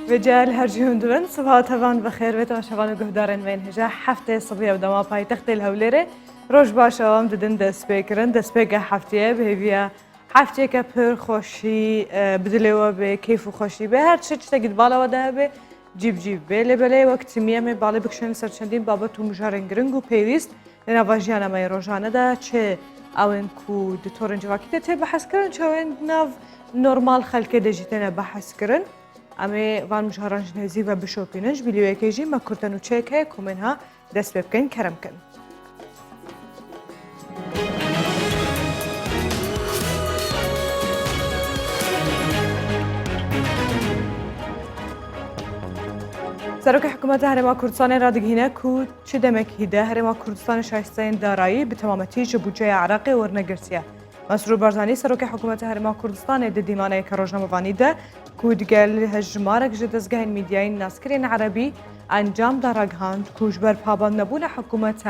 رجال هرجون دون صباح طبعا بخير بيت وشبان وقهدارن وين هجا حفتة صبية ودما باي تختي الهوليرة روش باشا وام ددن دست بيكرن دست بيكا حفتية بهيفيا حفتية كبر خوشي بدلوا بكيف وخوشي به هر تشت تجد بالا وده به جيب بله بله وقت ميامه بالا بکشن سرچندین بابت و مجارن گرنگ و پیوست لنا واجیانا مای روزانه دا چه اوین کو دکترن جواکی ته بحث کردن چه اوین ناو نورمال خلک دیجیتال بحث کردن اما وان مجارن جنزی و بشوپینش بیلیو کیجی ما کردن و چه که کومنها دست بکن کرم کن. سروک حکومت هرما کردستان را دگینه کو چه دمک هیده هرما کردستان شایستین دارایی به تمامتی جبوجه عراقی ورنگرسیه. مسرور بارزانی سروک حکومت هرما کردستان دیمانه کاروجنامه وانیده کو دیگل هجمارک جدزگاه میدیای ناسکرین عربی انجام دارگهاند کوش بر پابند نبون حکومت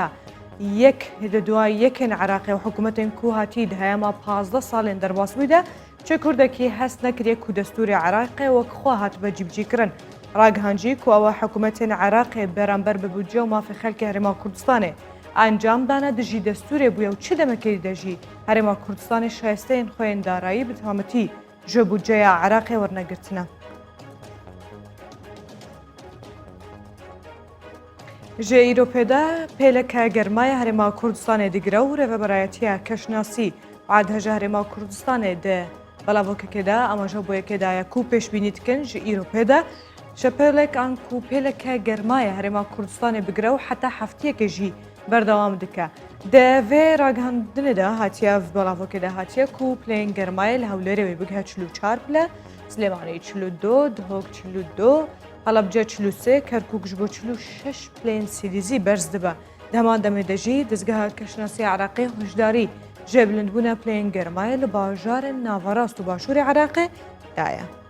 یک هدوای یک عراقی و حکومت کو هاتید هما 15 سال در باس بوده چه کردکی هست نکریه کو دستور عراقی و خواهد به جیبجی کرن راگهانجی کو او حکومت عراقی برانبر به بودجه و مافی خلک هرما کردستانه انجام دانه دجی دستور بوده و چه دمکی دجی هرما کردستان شایسته این خوین دارایی به تمامتی جو بودجه عراقی ورنگرتنه. جه ایروپیدا پیلک گرمای هرما کردستان دیگره و برایتی کشناسی بعد هجه هرما کردستان ده بلاوک که ده اما جو بوی که ده کو پیش بینید کن جه ایروپیدا شپلک آن کو پیلک گرمای هرما کردستان بگره و حتی هفته که جی بردوام دکه ده و راگهاندن ده هاتیه و بلاوک ده هاتیه کو پلین گرمای لحولره و بگه 44 پله سلیمانی 42 دهوک 42 حلبجه 43 کرکوک جبو 46 پلین سیلیزی برز دبه دهمان دمیدجی دزگاه کشناسی عراقی هشداری جبلند بونه پلین گرمای لباجار ناوراست و باشور عراقی دایه.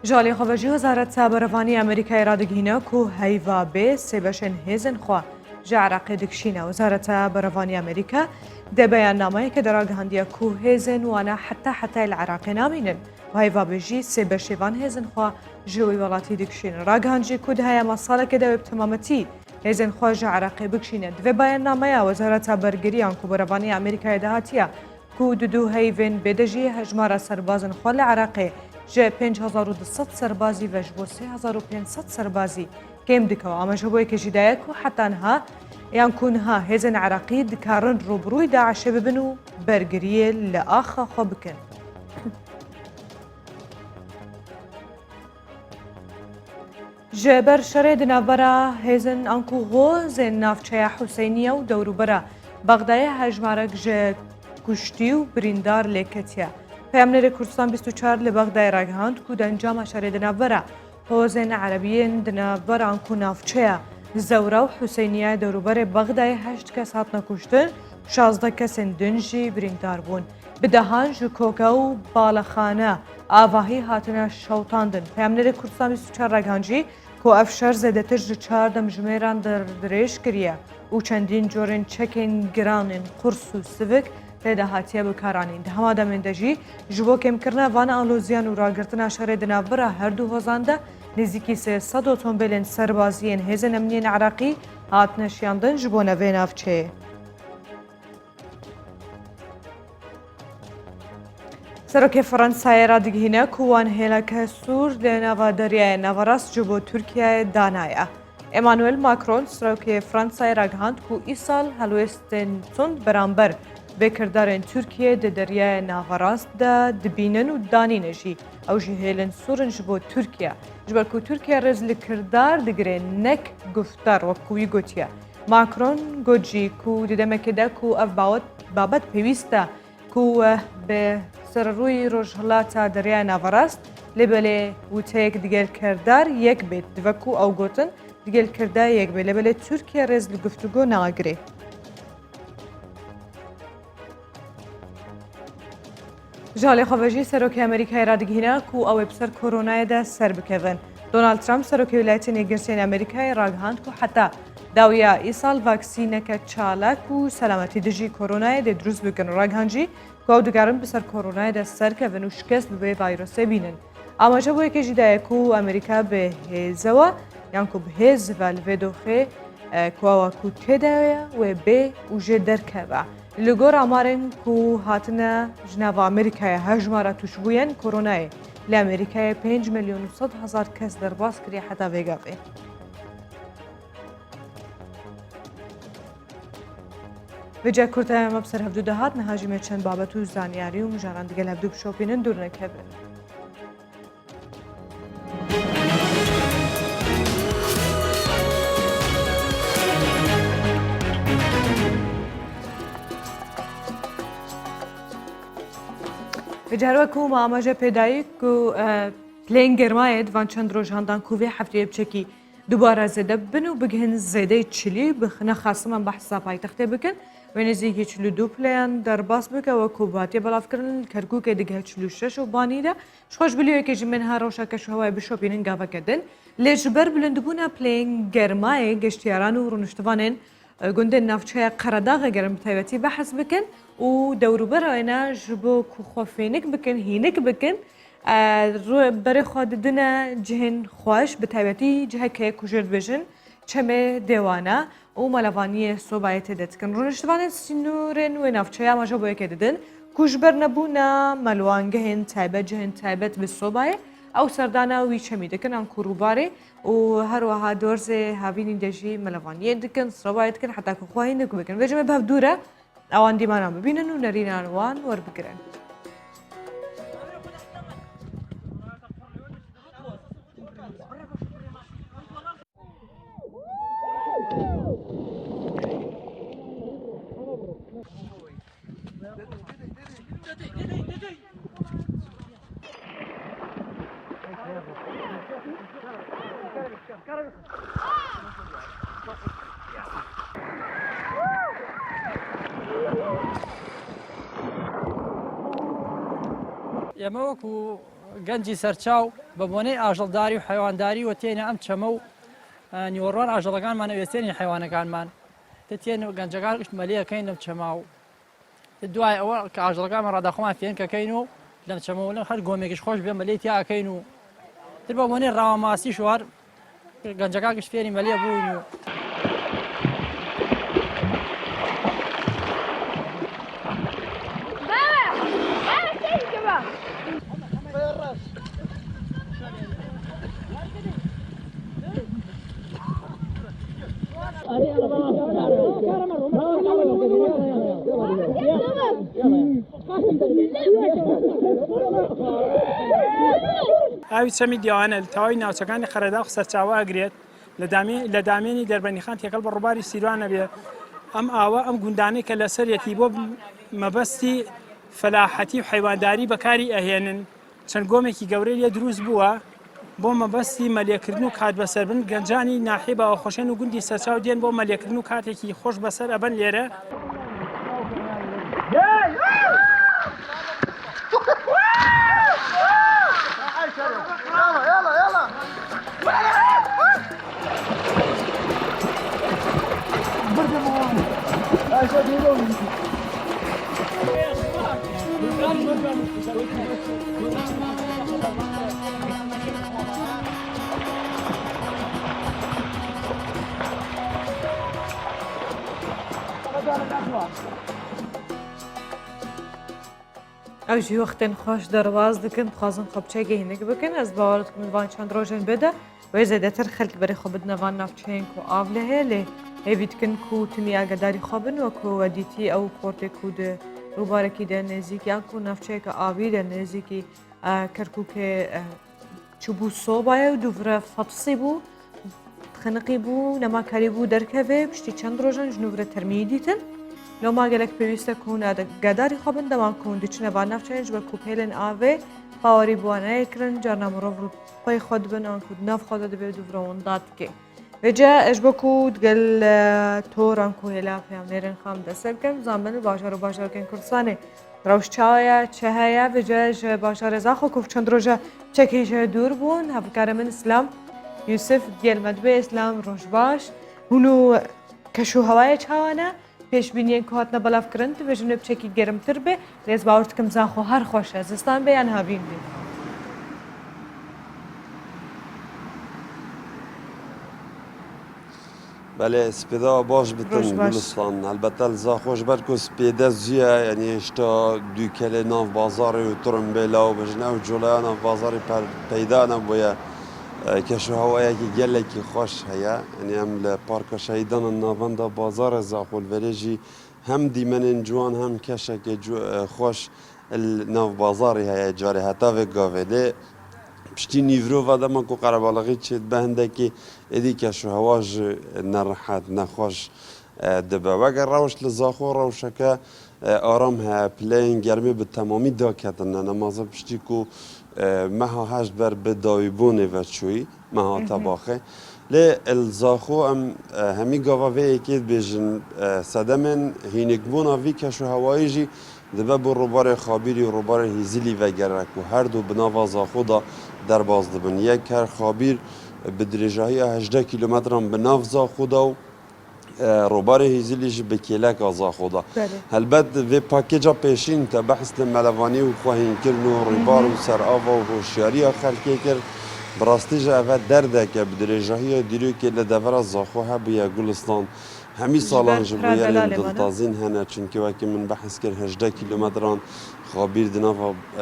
جالی خواجی وزارت بروانی امریکای را دگینه کو هیوا به سبشن هزن خوا جعرق دکشینه وزارت بروانی امریکا ده بیان نامه که در آگهاندی کو هزن وانا حتی العراق نامینن و هیوا بجی سبشوان هزن خوا جوی ولاتی دکشینه راگهانجی کو ده های مساله که ده بتمامتی هزن خوا جعرق بکشینه ده بیان نامه وزارت برگریان کو بروانی امریکای دهاتیه کو دو هیون بدجی هجمار سربازن خوا العراقی جه 5200 سربازی و جبو 3500 سربازی کم دکو اما جبوی که جدایه کو حتی انها یان کونها هزن عراقی دکارن روبروی داعش ببنو برگریه لآخا خو بکن. جبر شرید نابرا هزن انکو غوز نافچه حسینیه و دورو برا بغدای هجمارک جه کشتی و بریندار لیکتیه. پیامنر کردستان 24 لبغداد راگهاند کو انجام شرید نابرا حوزن عربیین دنابرا انکو نافچه زورا و حسینیه دوروبر بغداد 8 کس هاتنا کشتن 16 کس دنجی بریندار بون بدهان جکوکا و بالخانه آواهی هاتنا شوتاندن پیامنر کردستان 24 راگهانجی کو افشار زده تر 4 دمجمیران در دریش کریه و چندین جورن چکین گرانن قرص و سوک پیدا هاتیه بکارانین ده همه دمندجی جبو کم کرنه وان آلوزیان و راگرتن شهر دنابرا هر دو هزانده نزدیکی 300 اتومبیل سربازیین هزن امنین عراقی هات نشیاندن جبو نوین افچه. سروک فرانسای را دگهینه کوان هلاک سور لنوا دریای نواراس جبو ترکیه دانایه. امانوئل ماکرون سروک فرانسای را گهاند کو ایسال هلوستن سند برانبر بکردارن ترکیه د دریای ناوراست ده دبینن و دانینشی او جی هیلن سورن جبو ترکیه جبر کو ترکیه رزل کردار دگره نک گفتار و کوی گوتیه ماکرون گوجی کو دمکه ده کو اف بابت پیوسته کو به سر روی روشهلاتا دریای ناوراست لبله و تیک دیگر کردار یک بیت دوکو او گوتن دیگر کردار یک بیت لبله ترکیه رزل گفتگو ناگره. جالی خواجی سروک امریکای را دگینه کو او بسر کرونا ده سر بکوین. دونالد ترامپ سروک ولایت نیگرسین امریکای راگهاند کو حتی داویا ایسال واکسینه که چالک و سلامتی دجی کرونا ده دروز بکن راگهانجی کو دگرن بسر کرونا دست سر که و شکست به ویروس بینن. اما چه بوی که جدای کو امریکا به هزوا یان کو به هز والودوخه کو کو تدایا و به وجه درکبا. لگور آمارن کو هاتنا جناب امریکا هجمارا تشبوین کرونا لامریکا 5,100,000 کس در باز کری حتی وگاوه. و جا کرده مبصر هفدو دهات نهاجمه چند بابت و زانیاری و مجاران دیگه هفدو بشوپینن دور نکبن. و جارو کو ماماجه پیدایی کو پلین گرماید وان چند روز هندان کوی هفته بچکی دوباره زده بنو بگهن زده چلی بخنه خاصه من بحث پایتخت بکن و نزدیکی چلو دو پلیان در باس بکه و کوباتی بالاف کردن کرکو که دیگه چلو شش و بانیده شخص بلیو که جمن ها روشا کش هوای بشوپینن گاوا کردن لیش بر بلندبونا پلین گرمای گشتیاران و رونشتوانن گنده نافچه قرداغ گرم تایبتی بحث بکن و دورو براینا جبو کو خوفینک بکن هینک بکن رو برای خود دنیا جهن خوش به تایبتی جه که کجرد بجن چمه دیوانه و ملوانی صوبایت دتکن رونشتوانه سینورن و نافچه ما جبو یک ددن کجبر نبونا ملوانگه هن تایبت جهن تایبت به صوبای او سردانه وی چمی دکن آن کوروباره و هر وها دورز هاوینی دجی ملوانی دکن صوبایت کن حتی که خواهی نکو بکن و جمع به دوره اوان دیمانم ببینن و نرینان وان ور بگرن. ئێمە وەکو گەنجی سەرچاو بە بۆنەی ئاژەڵداری و حیوانداری و تێنە ئەم چەمە و نیوەڕوان ئاژەڵەکانمان وێستێنی حیوانەکانمان تێن گەنجەکان مەلەیەکەین لەم چەما و دوای ئەوە کە ئاژەڵەکانمان ڕاداخۆمان فێنکەکەین و لەم چەمە و لەم هەر گۆمێکیش خۆش بێ مەلەی تیاکەین و تر بە بۆنەی ڕاوەماسی شوار گەنجەکان گشت فێری مەلێ بوون و ئاوی چەمی دیوانە لە تەواوی ناوچەکانی قەرەداغ سەرچاوە ئەگرێت لە دامێنی دەربەندیخان تێکەڵ بە ڕووباری سیروانە بێ ئەم ئاوە ئەم گوندانەی کە لەسەرەتی بۆ مەبەستی فەلاحەتی و حیوانداری بەکاری ئەهێنن چەند گۆمێکی گەورەی لێ دروست بووە بۆ مەبەستی مەلێکردن و کات بەسەربن گەنجانی ناحیە باوەخۆشێن و گوندی سەرچاو دێن بۆ مەلێکردن و کاتێکی خۆش بەسەر ئەبەن لێرە اوجی وقتن خوش درواز دکن خازن خبچه گهینک بکن از باورت کن وان چند روزن بده و زیاده تر خلق برای خوبت نوان نافچین کو آوله له هیوید کن کو تمی آگداری خوابن و کو ودیتی او کورت کود روبارکی در نزدیکی کو نافچه که آوی در نزدیکی کرکو که چوبو صوبای و دوباره فطسی بو خنقی بو نما کاری بو درکه بشتی چند روزن جنوبره ترمیدیتن لو ما گلک پیوسته کون آگداری خوابن دمان کون دیچنه با نافچینج و کوپیلن آوه باوری بوانه کرن جارنا مرو پای خود بنان کود ناف خود دبی دوباره اون داد که وجا اجبکو دقل توران کو هلا پیامنرن خام دستر کن زمان باشار کن کردستانه روش چایا چهایا وجا باشار زاخو کف چند روزه چکیش دور بون هفکار من اسلام یوسف گل مدبه اسلام روش باش هنو کشو هوای چاوانه پێشبینیان کە هاتنە بەڵافکردن دەبێژنە بچێکی گەرمتر بێ لێز باوەڕ دکەم زاخۆ هەر خۆشە زستان بێ یان هاوین بێ. بله سپیدا باش بتن گلستان البته زاخوش برکو سپیده زیه یعنی اشتا دو کل ناف بازاری و ترم بیلا و بجنه و جلوه ناف بازاری پیدا نبویه کشو هوایی که گله که خوش هیا یعنی هم لپارک شهیدان ناونده بازار زاخول وریجی هم دیمن جوان هم کشه که خوش ناف بازاری هیا جاری حتی و گاوله پشتی نیورو و دما کو قربالغی چید به هندکی ادی که شو هواج نرحت نخوش دبه و اگر روش لزاخو روشکه آرام ها پلین گرمی به تمامی دا کتن نمازه پشتی کو مها هشت بر به دایبونه و چوی مها طباخه لی الزاخو همی گاوا وی اکید بیجن سدمن هینک بونا وی که شو هوایی جی دبه بر روبار خابیری و روبار هیزیلی و گرک و هر دو بناوا زاخو دا در باز دبن یک هر خابیر به درجه 18 کیلومتر به ناف زاخو دا و روبار هیزیلیش به کلک زاخو دا البته و پاکیجا پیشین تا بحث ملوانی و خواهین کرن و روبار و سر آوا و هوشیاری خلکی کرد براستیج اول درده که به درجه دیرو که لدور زاخو ها بیا گلستان همی سالان جبویرین دلتازین هنه چونکه وکی من بحث کرد 18 کیلومتران خابیر دناف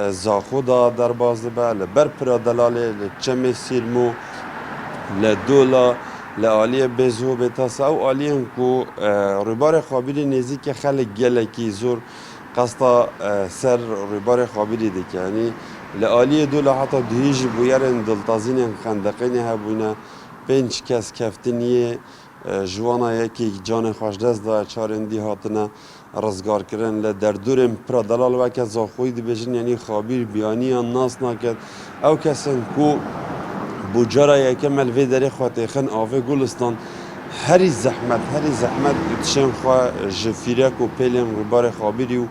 زاخو دا در باز به لبر پرا دلاله لچم سیلمو لدولا لعالی بزو بتاس او عالی هم کو روبار خابیری نزدیک خلق گله کی زور قصدا سر روبار خابیری دیگه یعنی لعالی دولا حتی دویج بویرن دلتازین خندقین هبونه 5 کس کفتنیه جوانا یکی جان خوش دست دا چارندی هاتنه رزگار کردن ل در دورم پر دلال و که زاخوی دی بجن یعنی خابیر بیانی ناس نکرد او کسن کو بوجارا یکم الوی دری خاطر خن آوه گلستان هری زحمت تشن خوا جفیرک و پیلم روبار خابیری و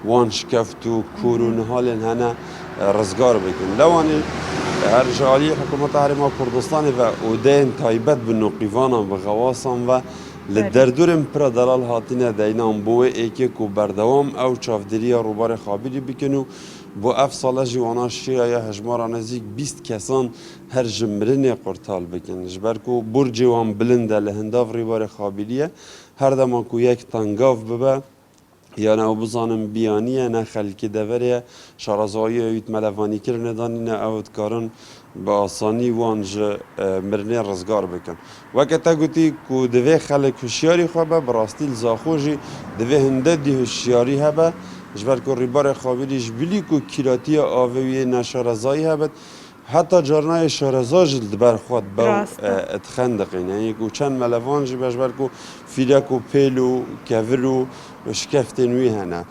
وان شکفت و کورون حالن هنه رزگار بکن لوانی هر جالی حکومت حرما کردستان و اودین تایبت به نقیوانا و غواسان و لدردورم پر دلال هاتینه دینام بوه ایکی کو بردوام او چافدری روبار خابیری بکنو بو اف ساله جوانا شیعه یا هجمارا نزیک 20 کسان هر جمرین قرطال بکن جبر کو برج وان بلنده لهنداف روبار خابیریه هر دما کو یک تنگاف ببه یا نه بزانم بیانیه نه خلکی دوریه شارزایی اوید ملوانی کرنه دانینه اوید کارن با آسانی وانج مرنه رزگار بکن وقتا گوتی که دوی خلک هوشیاری خوابه براستی زاخوجی دوی هنده دی هوشیاری هبه جبر که ریبار خابیریش بلی که کیراتی آویه نشارزایی هبه حتی جارنای شارزا جلد برخواد با اتخندقین یعنی که چند ملوان جی بجبر که فیلک و پیل و کور و شکفت نوی هنه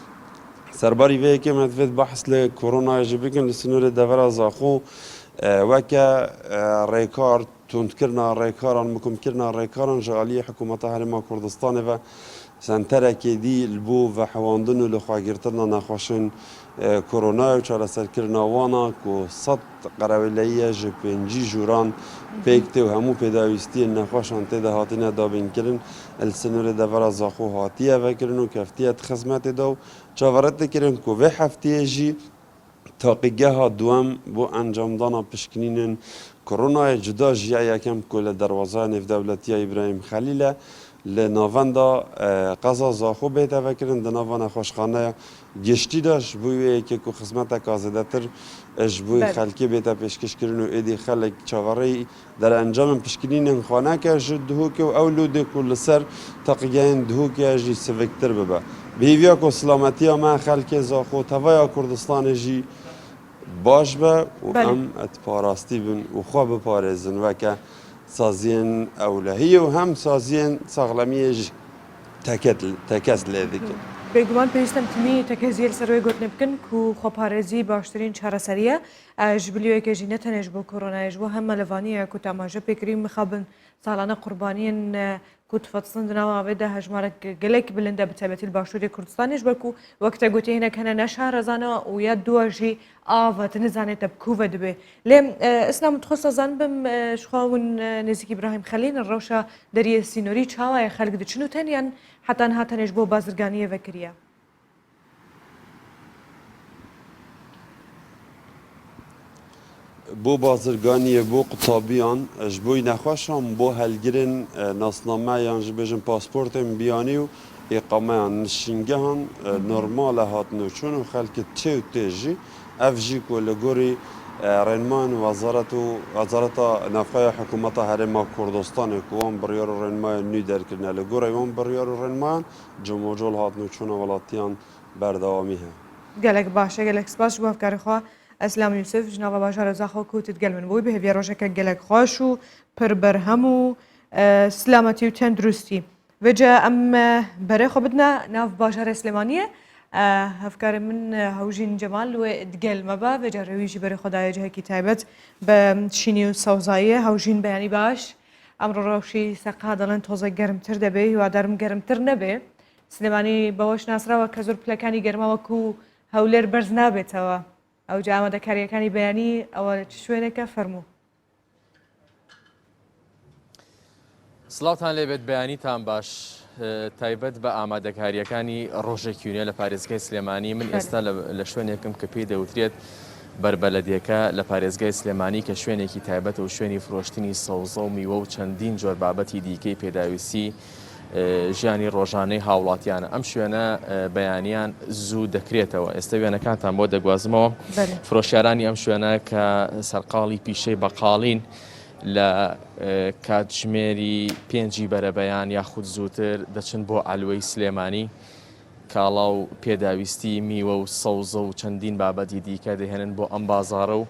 سرباری وی که مدفت بحث لکرونا جی بکن لسنور دور زاخو وکه ریکار تند کرنا ریکاران مکم کرنا ریکاران جالی حکومت حرما کردستان و سنتره که دی البو و حواندن و لخواگرتنا نخوشن کرونا و چاله سر کرنا وانا که 100 قراولیه جپنجی جوران پیکته و همو پیداویستی نخوشان تیده هاتینه دابین کرن السنور دور زاخو هاتیه و کرن و کفتیه خزمت دو چاورت کرن که وی هفتیه جی تاقیگه ها دوام بو انجام دانا پشکنین کرونا جدا جیا یکم کل دروازه نف دولتی ابراهیم خلیله لناوندا قضا زاخو بیتا وکرن دناوان خوشخانه گشتی داشت بوی که کو خدمت کازده تر بوی خلکی بیتا پیشکش کرن و ایدی خلک چاوری در انجام پشکنین خانه که جد دهو که اولود کل سر تاقیگه دهو که جی سوکتر ببا بیویا کو سلامتی ما خلک زاخو تویا کردستان جی باش به و ام اتپاراستی بن و خواب پارزن و که سازین اولهی و هم سازین ساغلمیج تکس لیده که بگوان پیستم تیمی تکزیل سروی گوتن بکن که خوابارزی باشترین چارەسەریە جبلیوی که جی نتنش بو کرونا جبو هم ملوانی که تماجه بکریم مخابن سالانه قربانین که تفەتسندنەوە ئەوێدا هەژمارە گەلێک بلندە بتەبێتی باشووری کوردستانیش بەکو وەکتە گوتی هینەک هەنە نەشا ڕزانەوە و یا دووەژی ئاوەت نزانێتە بکووە دەبێ لێم ئسلام تخۆستە زان بم شخواون نزیکی ئیبراهیم خەلین ڕەوشە دەریە سینۆری چاوایە خەلک دچن و تەنیان حتان هاتەنێش بۆ بازرگانیە vekiriye. بۆ بازرگانیە بۆ قوتابیان ji بۆی nexweşan بۆ helgirên nasnameyan ji bêjin pasportên biyanî û êqameyan nişîngehan normal e hatine çûn û xelkê çê û tê jî ev jî ku li gorî rênmayên Wezareta Navxweya Hikûmeta Herêma Kurdistanê ku wan biryar û rênmayên nû derkirine li gorî wan biryar û rênmayan cimocol hatine çûna welatiyan berdewamî heye. Gelek baş e gelek spas ji bo hevkarê xwe Eslام یوسف ji nava bajara Zaxo kewtî digel min bû bi hêviya rojeke gelek xweş û pir berhem û silametî û tenduristî. Vêce em berê xwe bidine nav bajarê Slêmaniyê hevkarê min Hewjîn Cemal wê digel me be vê carê wî jî berê xwe daye cihekî taybet bi şînî û sewzayiyê Hewjîn beyanî baş emro rewşî seqa dilin toze germtir debe hîwaderim germtir nebe Slêmanî beweş nasrawe ke zor pilekanî germawe ku hewlêr berz nabêtewe. ئەو جا ئامادەکاریەکانی بەیانی ئەوە چ شوێنێکە فەرموو. سڵاوتان لێبێت بەیانیتان باش تایبەت بە ئامادەکاریەکانی ڕۆژێکیونێ لە پارێزگای سلێمانی من ئێستا لە شوێنێکم کە پێی دەوترێت بربەلەدیەکە لە پارێزگای سلێمانی کە شوێنێکی تایبەت و شوێنی فرۆشتنی سەوزە و میوە و چەندین جۆر بابەتی دیکەی پێداویستی ژیانی ڕۆژانەی هاوڵاتیانە ئەم شوێنە بەیانیان زوو دەکرێتەوە ئێستا وێنەکانتان بۆ دەگوازمەوە فرۆشیارانی ئەم شوێنە کە سەرقاڵی پیشەی بەقاڵین لە کاتژمێری 5 بەرەبەیان یاخود زووتر دەچن بۆ ئالوەی سلێمانی کاڵا و پێداویستی میوە و سەوزە و چەندین بابەتی دیکە دەهێنن بۆ ئەم بازاڕە و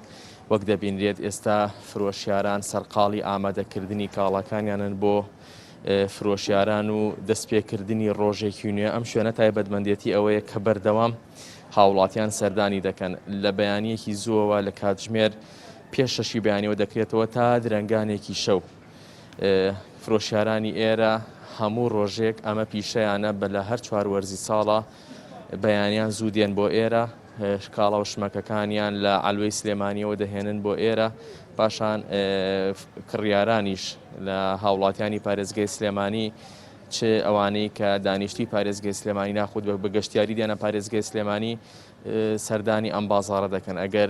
وەک دەبینرێت ئێستا فرۆشیاران سەرقاڵی ئامادەکردنی کاڵەکانیانن بۆ فرۆشیاران و دەستپێکردنی ڕۆژێکی نوێ ئەم شوێنە تایبەتمەندێتی ئەوەیە کە بەردەوام هاوڵاتیان سەردانی دەکەن لە بەیانیەکی زووەوە لە کاتژمێر پێش شەشی بەیانیەوە دەکرێتەوە تا درەنگانێکی شەو فرۆشیارانی ئێرە هەموو ڕۆژێک ئەمە پیشەیانە بە لە هەر چوار وەرزی ساڵە بەیانیان زوو دێن بۆ ئێرە کاڵا و شمەکەکانیان لە ئالوەی سلێمانیەوە دەهێنن بۆ ئێرە پاشان کڕیارانیش لە هاوڵاتیانی پارێزگای سلێمانی چ ئەوانەی کە دانیشتی پارێزگای سلێمانی ناخود بە گەشتیاری دێنە پارێزگای سلێمانی سەردانی ئەم بازاڕە دەکەن ئەگەر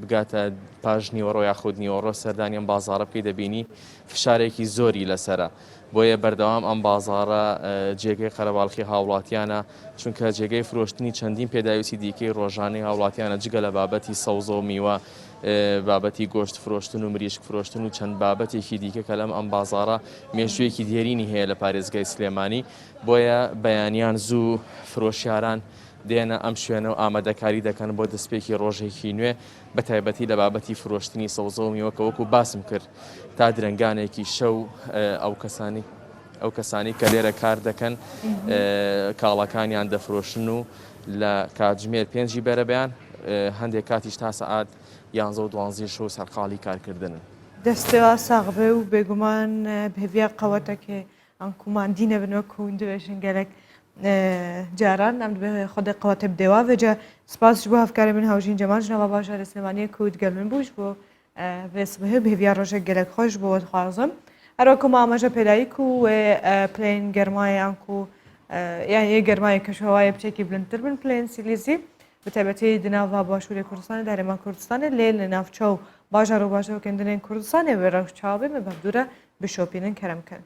بگاتە پاش نیوەڕۆ یاخود نیوەڕۆ سەردانی ئەم بازاڕە بکەی دەبینی فشارێکی زۆری لەسرە بۆیە بەردەوام ئەم بازاڕە جێگەی قەرەباڵخی هاوڵاتیانە چونکە جێگەی فرۆشتنی چەندین پێداویستی دیکەی ڕۆژانەی هاوڵاتیانە جگە لە بابەتی سەوزە و میوە بابەتی گۆشت فرۆشتن و مریشک فرۆشتن و چەند بابەتێکی دیکە کە لەم ئەم بازاڕە مێژوویەکی دیێرینی هەیە لە پارێزگای سلێمانی بۆیە بەیانیان زوو فرۆشیاران دێنە ئەم شوێنە و ئامادەکاری دەکەن بۆ دەستپێکی ڕۆژێکی نوێ بە تایبەتی لە بابەتی فرۆشتنی سەوزە و میوە کە وەکو باسم کرد تا درنگانێکی شەو ئەو کەسانی کە لێرە کار دەکەن کاڵەکانیان دەفرۆشن و لە کاتژمێر 5 بەرەبەیان هەندێک کاتیش تا سەعات 11 و 12 شەو سەرقاڵی کارکردنن دەستێوا ساغبێ و بێگومان بهێویا قەوەتەکێ ئەنکوماندینە بنوە کوون دوێژن گەلک جاران ئەم دەبێ خۆدە قەوەتە بدێوا vêce سپاس ji bo hevkarê min Hewjîn Cemal ji nava bajarê Slêmaniyê ku digel min bû ji bo vêsbihê bihêviya rojek gelek xwe ji bo dixwazim her ku amaje pêdayî ku wê plên germayan ku yani yê germayê keşhewayê biçekî bilindtir bin plên silîzî bi taybetî di nava başûrê Kurdistanê Herêma Kurdistanê lê li navçew bajar û bajarokên dinên Kurdistanê wê rewşçavê me bevdûre bişopînin kerem kirin.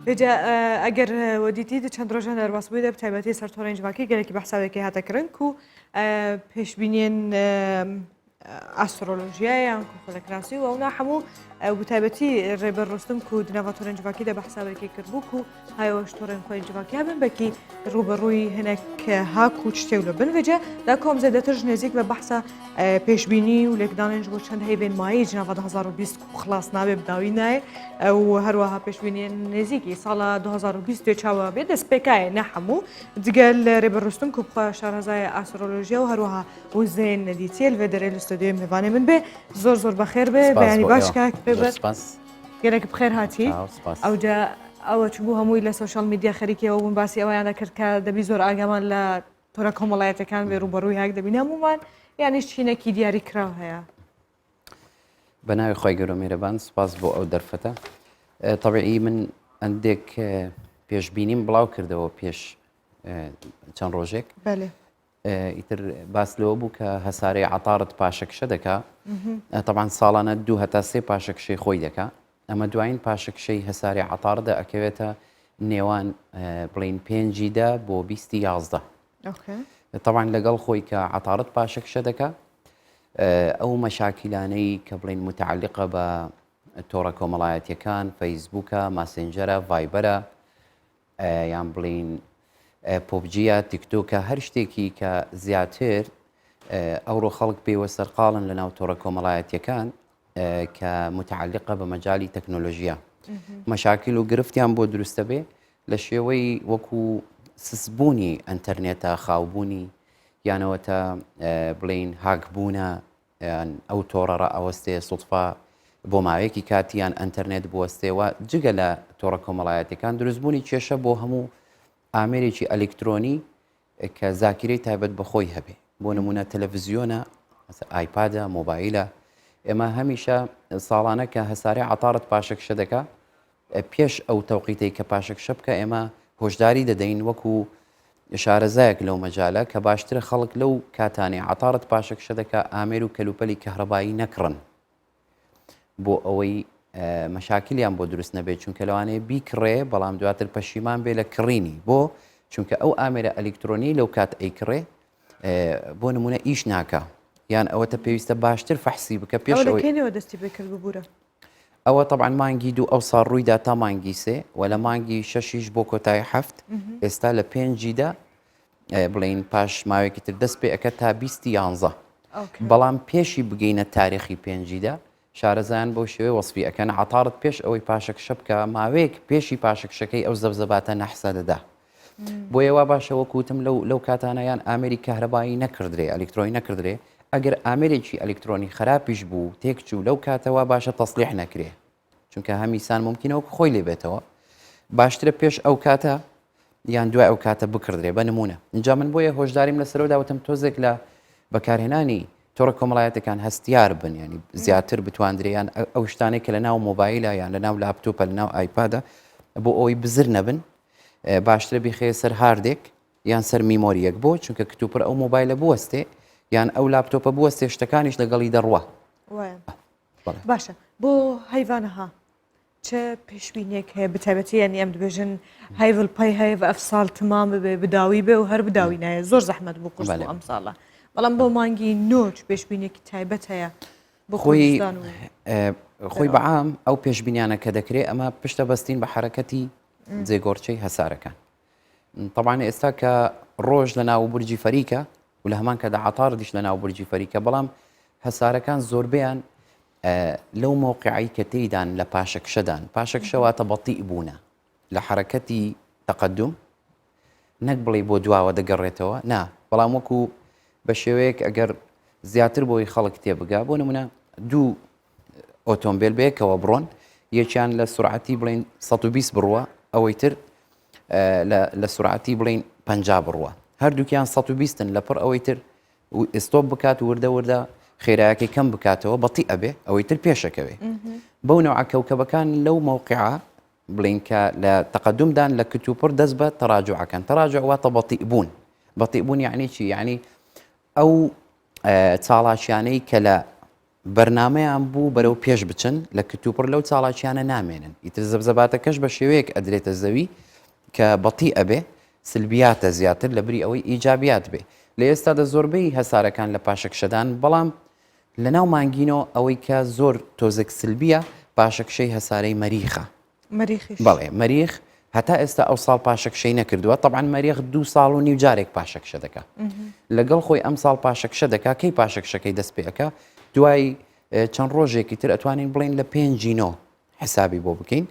بێجا ئەگەر وەدیتی چەند ڕۆژە نەرباس بووی دە تایبەتی سەر تۆڕێنجواکی گەلێکی بەحساوێکی هاتەکردن و پێشبینیێن ئاسترۆلۆژیایان خۆلەکراسی و ئەونا هەموو بتایبەتی ڕێبەر ڕستم و دناوە تۆڕێنجواکی دە بەحساوێکی کردبوو و هایەوەش تۆڕێن خۆێنجواکی بن بەکی ڕوبەڕووی هەنێک هاک و چتێ لە بن وێجا دا کۆم زێدەترژ نێزیک بە بەحسا پێشبینی و لێکدانێنج بۆ چەند هەیبێن مایی جناوە 2020 خلاص نابێ بداوی نایە و هەروەها پێشبینی نێزیکی ساڵە 2020 چاوە بێت دەست پێکایە نە هەموو جگەل ڕێبەر ڕستم و بخوا شارەزای ئاسترۆلۆژیا و هەروەها وزێن نەدیتێل وێ دەرێ لە ستۆدیۆی میوانێ من بێ زۆر بەخێر بێ بەیانی باشکە گەلێک بخێر هاتی ئەوجا ئەوە چبوو هەمووی لە سوۆشال میدیا خەریکەوە بوون باسی ئەویان دەکرد کە دەبی زۆر ئاگامان لە تۆرە کۆمەڵایەتەکان بێ ڕوبەڕووی هاک دەبین هەمومان یانیش چینەکی دیاری کراو هەیە بە ناوی خۆی گەورە میرەبان سپاس بۆ ئەو دەرفەتە طبیعی من ئەندێک پێشبینیم بڵاو کردەوە پێش چەند ڕۆژێک ئیتر باس لەوە بوو کە هەسارەی عەتارت پاشەکشە دەکا طبعاً ساڵانە 2 هەتا 3 پاشەکشەی خۆی دەکا ئەمە دوایین پاشەکشەی هەساری عەتاردا ئەکەوێتە نێوان بڵین 5دا بۆ 2011 طبعاً لەگەڵ خۆی کە عەتارت پاشەکشە دەکا ئەو مەشاکیلانەی کە بڵین متعلقە بە تۆڕە کۆمەڵایەتیەکان فەیسبووکە ماسنجەرە ڤایبەرە یان بڵین پۆبجیە تیکتۆکە هەر شتێکی کە زیاتر ئەوڕۆ خەڵک پێوە سەرقاڵن لە ناو تۆڕە کۆمەڵایەتیەکان کە متعلقە بە مەجای تەکنۆلۆژیە مەشاکیل و گرفتیان بۆ دروستە بێ لە شێوەی وەکو سسبوونی ئەنتەرنێتە خاوبوونی یانەوەتە بڵین هاکبوونە ئەو تۆڕەڕە ئەوەستێ سوتفا بۆ ماوەیەکی کاتیان ئەنتەرنێت بوەستێەوە جگە لە تۆڕە کۆمەڵایەتەکان دروستبوونی کێشە بۆ هەموو ئامێرێکی ئەلکترۆنی کە زاکیرەی تایبەت بەخۆی هەبێ بۆ نمونە تەلەڤیزیۆنە ئایپادە مۆبایلە ئێمە هەمیشە ساڵانە کە هەسارەی عەتارت پاشەکشە دەکا پێش ئەو تەوقیتەی کە پاشەکشە بکە ئێمە هۆشداری دەدەین وەکو شارەزایەک لەو مەجالە کە باشترە خەڵک لەو کاتانێ عەتارت پاشەکشە دەکا ئامێر و کەلوپەلی کەهرەبایی نەکڕن بۆ ئەوەی مەشاکلیان بۆ دروست نەبێت چونکە لەوانەیە بیکڕێ بەڵام دواتر پەشیمان بێ لە کڕینی بۆ چونکە ئەو ئامێرە ئەلکترۆنی لەو کات ئەیکڕێ بۆ نمونە ئیش ناکە یان ئەوەتە پێویستە باشتر فەحسی بکە پێش ئەوەکەینەوە دەستی پێکرد ببوورە ئەوە طبعاً مانگی 2 ئەو ساڵ ڕوویدا تا مانگی 3 و لە مانگی 6 بۆ کۆتایی 7 ئێستا لە 5دا بڵین پاش ماوەیەکی تر دەست پێ ئەەکە تا 2011 بەڵام پێشی بگەینە تاریخی 5دا شارەزایان بۆ شێوەی وەسفی ئەەکەن عەتارت پێش ئەوەی پاشەکشە بکە ماوەیەک پێشی پاشەکشەکەی ئەو زەبزەباتە نەحسە دەدا بۆ ئێوە باشەوە کوتم لەو کاتانەیان ئامێری کەهرەبایی نەکردرێ ئەلکترۆنی نەکردرێ ئەگەر ئامێرێکی ئەلکترۆنی خراپیش بوو تێکچوو لەو کاتەوە باشە تەسلیح نەکرێ چونکە هەمیسان ممکنەوە خۆی لێ بێتەوە باشترە پێش ئەو کاتە یان دوای ئەو کاتە بکردرێ بە نمونە اینجا من بۆیە هۆشداریم لەسەرەوەداوتم تۆزێک لە بەکارهێنانی تۆڕە کۆمەڵایەتەکان هەستیار بن ینی زیاتر بتواندرێیان ئەو شتانێک کە لە ناو مۆبایلە یان لە ناو لاپتۆپە لە ناو ئایپادە بۆ ئەوەی بزر نەبن باشترە بیخێ سەر هاردێک یان سەر میمۆریەک بۆ چونکە کتوپڕ ئەو مۆبایلە بوەستێ یان ئەو لاپتۆپە بوەستێ شتەکانیش لەگەڵی دەڕوە باشە بۆ هەیڤانەها چه پێشبینێک هەیە بتایبەتی ینی ئەم دەبێژن هایڤڵ پای هەیە ئەف ساڵ تمام ببێ بداوی بێ و هەر بداوی نایە زۆر زەحمەت بوو قورس ئەم ساڵە بەڵام بۆ مانگی نۆچ پێشبینێکی تایبەت هەیە بۆ خۆی بەعام ئەو پێشبینیانە کە دەکرێت ئەمە پشتە بەستین بە حرەکەتی جێگۆرچەی هەسارەکان طبعاً ئێستا کە ڕۆژ لە ناو بورجی فەریکە و لە هەمان کەدا عەتاردیش لە ناو بورجی فەریکە بەڵام هەسارەکان زۆربیان لەو مۆقعی کە تێیدان لە پاشەکشەواتە بەطیء بوونە لە حرەکەتی تەقەدم نەک بڵێ بۆ دواوە دەگەڕێتەوە نا بەڵام وەکو بە شێوەیەک ئەگەر زیاتر بۆی خەڵک تێبگا بۆ نمونە 2 ئۆتۆمبیل بەیەکەوە بڕۆن یەکیان لە سورعەتی بڵین 120 بڕوە ئەوەی تر لە سورعەتی بڵین 50 بڕوە هەردووکیان 120 لەپڕ ئەوەی تر ئستۆپ بکات وردە وردە خێرایەکی کەم بکاتەوە بەطیء ئەبێ ئەوەی تر پێشەکەوێ بەو نەوع کەوکەبەکان لەو مەوقعە بڵین کە لە تەقەدمدان لە کتوپڕ دەست بە تەراجوعەکەن تەراجوع واتە بەطیء بوون یعنی چی یعنی ئەو چاڵاشیانەی کە لە بەرنمەیان بوو بەرەو پێش بچن لە کتوپڕ لەو چاڵاکیانە نامێنن ئیتر زەبزەباتەکەش بە شێوەیەک ئەدرێتە زەوی کە بەڵتی ئەبێ سلبیاتە زیاتر لە بری ئەوەی ئیجابیات بێ لە ئێستادا زۆربەی هەسارەکان لە پاشەکشەدان بەڵام لە ناو مانگینەوە ئەوەی کە زۆر تۆزێک سلبیە پاشەکشەی هەسارەی مەریخە بەڵێ مەریخ هەتا ئێستا ئەو ساڵ پاشەکشەی نەکردووە طبعاً مەریخ 2 ساڵ و نیو جارێک پاشەکشە دەکا لەگەڵ خۆی ئەم ساڵ پاشەکشە دەکا کەی پاشەکشەکەی دەست پێەکە دوای چەند ڕۆژێکی تر ئەتوانین بڵین لە 5 حسابی بۆ بکەین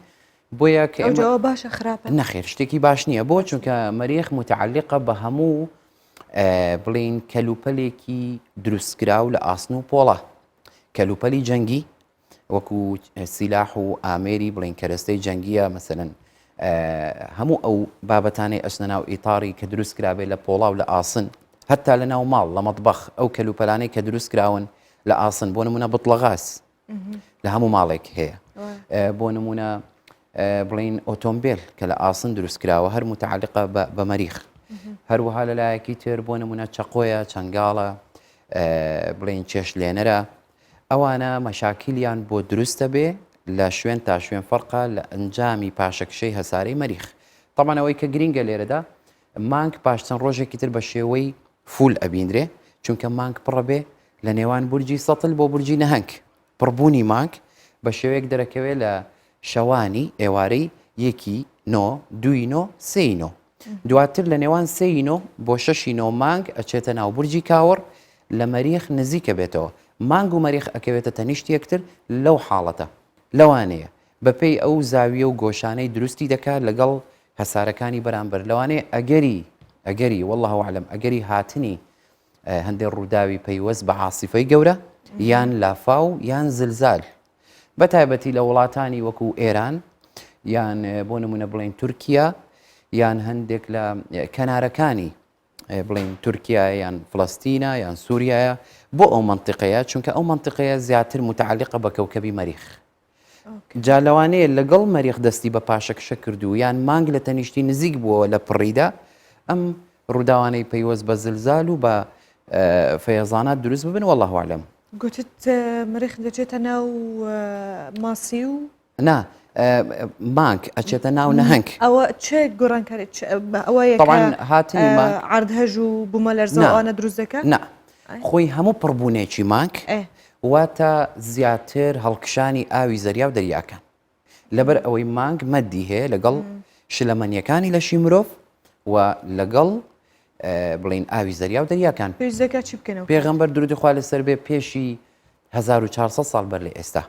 بۆیە کە ئەوجاوە باشە خراپە نەخێر شتێکی باش نییە بۆ چونکە مەریخ متعلقە بە هەموو بڵین کەلوپەلێکی دروستکراو لە ئاسن و پۆڵە کەلوپەلی جەنگی وەکو سیلاح و ئامێری بڵین کەرەستەی جەنگیە مەسەرەن هەموو ئەو بابەتانەی ئەچنە ناو ئیتاری کە دروست کرابێت لە پۆڵا و لە ئاسن هەتا لە ناو ماڵ لە مەطبەخ ئەو کەلوپەلانەی کە دروست کراون لە ئاسن بۆ نمونە بتڵەغاس لە هەموو ماڵێک هەیە بۆ نمونە بڵین ئۆتۆمبیل کە لە ئاسن دروست کراوە هەر متعلقە بە مەریخ هەروەها لەلایەکی تر بۆ نمونە چەقۆیە چەنگاڵە بڵین چێش لێنەرە ئەوانە مەشاکیلیان بۆ دروستە بێ لە شوێن تا شوێن فەرقە لە ئەنجامی پاشەکشەی هەسارەی مەریخ تەمانەوەی کە گرینگە لێرەدا مانگ پاش چەند ڕۆژێکی تر بە شێوەی فول ئەبیندرێ چونکە مانگ پڕە بێ لە نێوان بورجی سەتل بۆ بورجی نەهەنگ پڕبوونی مانگ بە شێوەیەک دەرەکەوێت لە شەوانی ئێوارەی 1 نۆ 2 نۆ 3 نۆ دواتر لە نێوان 3 نۆ بۆ 6 نۆ مانگ ئەچێتە ناو بورجی کاوەڕ لە مەریخ نزیکە بێتەوە مانگ و مەریخ ئەکەوێتە تەنیشت یەکتر لەو حاڵەتە لەوانەیە بەپێی ئەو زاویە و گۆشانەی دروستی دەکات لەگەڵ هەسارەکانی بەرامبەر لەوانەیە ئەگەری والله ئەعلەم ئەگەری هاتنی هەندێک ڕووداوی پەیوەست بە عاسیفەی گەورە یان لافاو یان زلزال بەتایبەتی لە وڵاتانی وەکو ئێران یان بۆ نمونە بڵین تورکیا یان هەندێک لە کەنارەکانی بڵین تورکیا یان فلەستینە یان سووریایە بۆ ئەو منطقەیە چونکە ئەو منطقەیە زیاتر متعلقە بە کەوکەبی مەریخ جا لەوانەیە لەگەڵ مەریخ دەستی بە پاشەکشە کردو یان مانگ لە تەنیشتی نزیک بووەوە لە پڕیدا ئەم ڕووداوانەی پەیوەست بە زلزال و بە فەیەزانات دروست ببن والله ئەعلەم گوتت مەریخ دەچێتە ناو ماسی و نا مانگ ئەچێتە ناو نەهەنگ ئەوە چێ گۆڕانکاری ئەوە هاتنی عردهەژ و بوومە لەرزەوانە دروست دەکات نا خۆی هەموو پڕبوونێکی مانگ واتە زیاتر هەڵکشانی ئاوی زەریا و دەریاکان لەبەر ئەوەی مانگ مەدی هەیە لەگەڵ شلەمەنیەکانی لەشی مرۆڤ و لەگەڵ بڵین ئاوی زەریا و دەریاکان پێویستەکە چی بکەنەوە پێغەمبەر درودی خوا لەسەر بێ پێشی 1400 ساڵ بەر لە ئێستا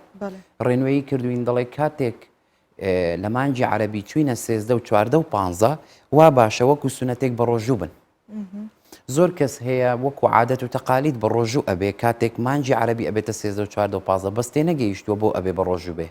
ڕێنوەیی کردوین دەڵێ کاتێک لە مانجی عەرەبی چوینە 13 و 14 و 15 وا باشە وەکو سونەتێک بە ڕۆژوو بن زۆر کەس هەیە وەکو عادەت و تەقالید بە ڕۆژوو ئەبێ کاتێک مانجی عەرەبی ئەبێتە 13 و 14 و 15 بەس تێ نەگەیشتووە بۆ ئەبێ بە ڕۆژوو بێ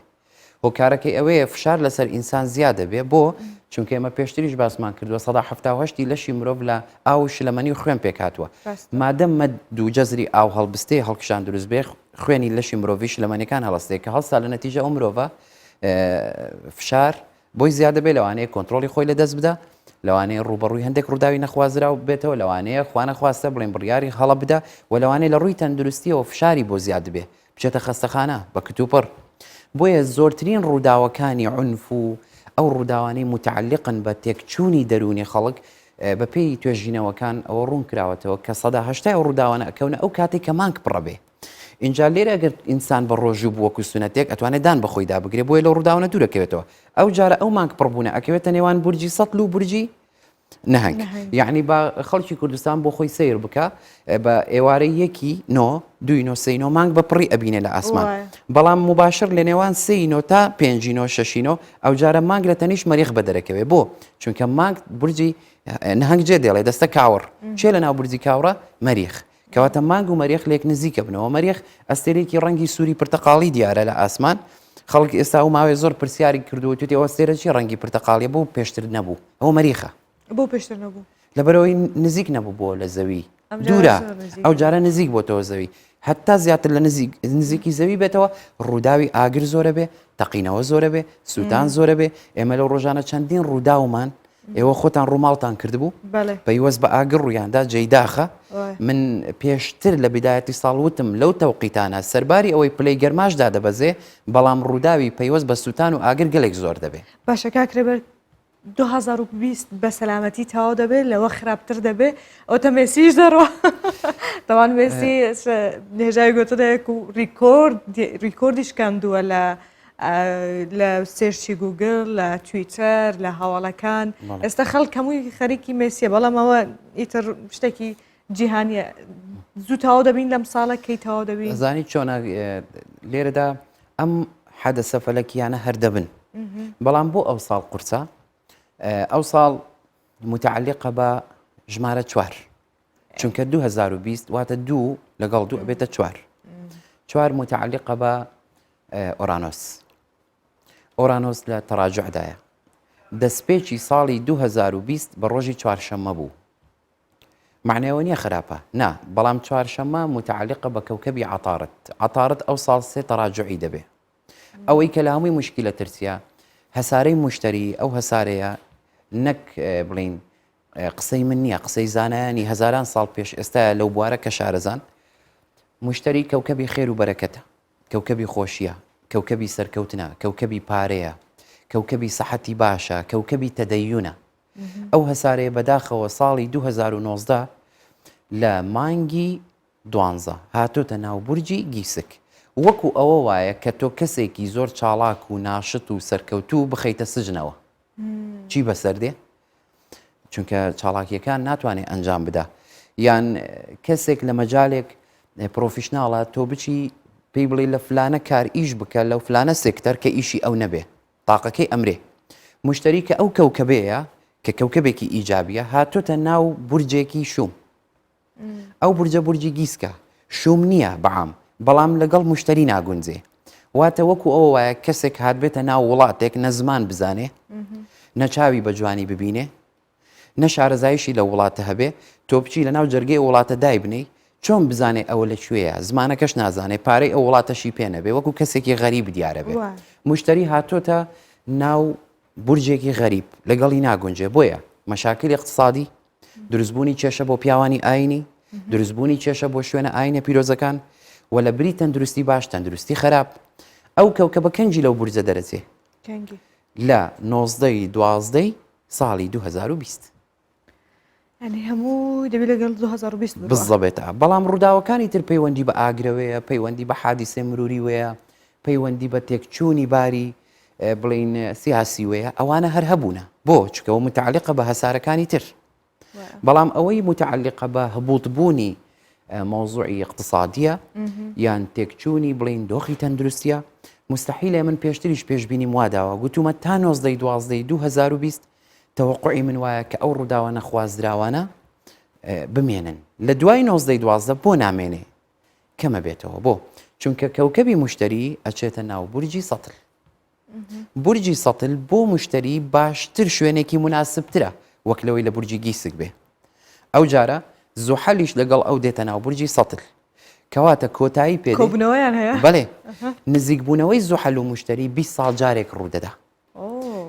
هۆکارەکەی ئەوەیە فشار لەسەر ئینسان زیادە بێ بۆ چونکە ئێمە پێشتریش باسمان کردووە 1970 لەشی مرۆڤ لە ئاو شلەمەنی و خوێن پێکاتوە مادەم مەد دوو جەزری ئاو هەڵبستێ هەڵکشان دروست بێ خوێنی لەشی مرۆڤی شلەمەنیەکان هەڵەستێ کە هەڵستا لە نەتیجە ئەو مرۆڤە فشار بۆی زیادە بێ لەوانەیە کۆنتترۆلی خۆی لە دەست بدە لەوانەیە ڕوبەڕووی هەندێک ڕووداوی نەخوازرا و بێتەوە لەوانەیە خوانەخواستە بڵێن بڕیاری هەڵە بدە و لەوانەیە لە ڕووی تەندروستیەوە فشاری بۆ زیاد بێ بچێتە خەستەخانە بە کتوپڕ بۆیە زۆرترین ڕووداوەکانی عنف و ئەو ڕووداوانەی متعلقن بە تێکچوونی دەرونی خەڵک بە پێی توێژینەوەکان ئەوە ڕوون کراوەتەوە کە 180 ئەو ڕووداوانە ئەکەونە ئەو کاتێک کە مانگ پڕە بێ اینجا لێرە ئەگەر ئینسان بە ڕۆژوو بووە وەکو سونەتێک ئەتوانێت دان بەخۆی دابگرێ بۆیە لە ڕووداوانە دوورەکەوێتەوە ئەو جارە ئەو مانگ پڕبوونە ئەکەوێتە نێوان بورجی سەتل و بورجی نەهەنگ یعنی بە خەڵکی کوردستان بۆ خۆی سیر بکە بە ئێوارەی 1 نۆ 2 نۆ 3 نۆ مانگ بە پڕی ئەبینێ لە ئاسمان بەڵام مباشر لە نێوان 3 نۆ تا 5 نۆ 6 نۆ ئەو جارە مانگ لە تەنیش مەریخ بە دەرەکەوێ بۆ چونکە مانگ بورجی نەهەنگ جێ دێڵێ دەستە کاوەڕ چێ لە ناو بورجی کاوڕە مەریخ کەواتە مانگ و مەریخ لێک نزیکە بنەوە مەریخ ئەستێرێکی ڕەنگی سووری پرتەقاڵی دیارە لە ئاسمان خەڵک ئێستا و ماوەی زۆر پرسیاری کردووە توێتی ئەوە ئەستێرەی ڕەنگی پرتەقاڵیە بۆ پێشتر نەبوو ئەوە مەریخە بۆ پێشتر نەبوو لەبەرەوەی نزیک نەبوو بۆ لە زەوی دوورە ئەو جارە نزیک بۆتەوە زەوی حتا زیاتر لە نزیکی زەوی بێتەوە ڕووداوی ئاگر زۆرە بێ تەقینەوە زۆرە بێ سووتان زۆرە بێ ئێمە لەو ڕۆژانە چەندین ڕووداومان ئێوە خۆتان ڕووماڵتان کردبوو پەیوەست بە ئاگر ڕوویاندا جێداخە من پێشتر لە بدایەتی ساڵوتم لەو تەوقیتانە سەرباری ئەوەی پلەی گەرماشدا دەبەزێ بەڵام ڕووداوی پەیوەست بە سووتان و ئاگر گەلێک زۆر دەبێت باشە کاکرێبەر 2020 بە سەلامەتی تاوا دەبێت لەوە خراپتر دەبێت ئەوتە مێسیش دەڕۆ تاوان مێسی هێژاوی گوتەیەک و ریکۆردیش کەندووە لە سێرچی گوگل لە تویتەر لە هەواڵەکان ئێستا خەڵک هەمووی خەریکی مێسیە بەڵام ئەوە ئیتر شتێکی جیهانیە زوو تاوا دەبین لەم ساڵە کەی تاوا دەبین زانی چۆنە لێرەدا ئەم حەدەسە فەلەکیانە هەردەبن بەڵام بۆ ئەو ساڵ قورسە ئەو ساڵ متعلقە بە ژمارە 4 چونکە 2020 واتە 2 لەگەڵ 2 ئەبێتە 4 متعلقە بە ئۆرانۆس لە تەراجعدایە دەستپێکی ساڵی 2020 بە ڕۆژی چوارشەممە بوو معنەوە نییە خراپە نا بەڵام چوارشەممە متعلقە بە کەوکەبی عتارت ئەو ساڵ سێ تەراجعی دەبێ ئەوەی کە لە هەمووی مشکلە ترسیە هەسارەی مشتری ئەو هەسارەیە نەک بڵین قسەی من نییە قسەی زانایانی هەزاران ساڵ پێش ئێستا لەو بوارە کە شارەزان مشتری کەوکەبی خێر و بەرەکەتە کەوکەبی خۆشیە کەوکەبی سەرکەوتنە کەوکەبی پارەیە کەوکەبی سەحەتی باشە کەوکەبی تەدەیونە ئەو هەسارەیە بەداخەوە ساڵی 2019 لە مانگی 12 هاتۆتە ناو بورجی گیسک وەکو ئەوە وایە کە تۆ کەسێکی زۆر چاڵاک و ناشت و سەرکەوتوو بخەیتە سجنەوە چی بەسەردێ؟ چونکە چاڵاکیەکان ناتوانێت ئەنجام بدا یان کەسێک لە مەجالێک پرۆفیشناڵە تۆ بچی پێی بڵێ لە فلانە کار ئیش بکە لەو فلانە سێکتەر کە ئیشی ئەو نەبێ تاقەکەی ئەمرێ مشتری کە ئەو کەوکەبەیە کە کەوکەبێکی ئیجابیە هاتۆتە ناو بورجێکی شوم ئەو بورجە بورجی گیسکە شوم نییە بەعام بەڵام لەگەڵ مشتری ناگونجێ واتە وەکو ئەوە وایە کەسێک هاتبێتە ناو وڵاتێک نە زمان بزانێ نەچاوی بە جوانی ببینێ نە شارەزایشی لە وڵاتە هەبێ تۆ بچی لە ناو جەرگەی وڵاتە دایبنەی چۆن بزانێ ئەوە لەکوێیە زمانەکەش نازانێ پارەی ئەو وڵاتەشی پێ نەبێ وەکو کەسێکی غەریب دیارە بێ مشتری هاتۆتە ناو بورجێکی غەریب لەگەڵی ناگونجێ بۆیە مەشاکل اقتصادی دروستبوونی کێشە بۆ پیاوانی ئاینی دروستبوونی کێشە بۆ شوێنە ئاینە پیرۆزەکان و لە بری تەندروستی باش تەندروستی خراپ ئەو کەوکەبە کەنجی لەو بورجە دەرەچێ لە 19 ساڵی 2020 ئەنی هەموو دەبێت لەگەڵ 2020 بزەبێتە بەڵام ڕووداوەکانی تر پەیوەندی بە ئاگرەوەیە پەیوەندی بە حادیسێ مروری وەیە پەیوەندی بە تێکچوونی باری بڵین سیاسی وەیە ئەوانە هەر هەبوونە بۆ چکەوە متعلقە بە هەسارەکانی تر بەڵام ئەوەی متعلقە بە هەبوطبوونی مۆزوعی اقتصادیە یان تێکچوونی بڵین دۆخی تەندروستیە مستحیلە من پێشتریش پێشبینی واداوە گوتومە تا 19 2020 تەوەقعی من وایە کە ئەو ڕووداوە نەخوازراوانە بمێنن لە دوای 19 بۆ نامێنێ کەمە بێتەوە بۆ چونکە کەوکەبی مشتری ئەچێتە ناو بورجی سەتل بورجی سەتل بۆ مشتری باشتر شوێنێکی مناسبترە وەک لەوەی لە بورجی گیسک بێ ئەو جارە زوحەلیش لەگەڵ ئەو دێتە ناو بورجی سەتل کەواتە کۆتایی پێ کۆبنەوەیان هەیە بەڵێ نزیکبوونەوەی زوحەل و مشتری 20 ساڵ جارێک ڕوودەدا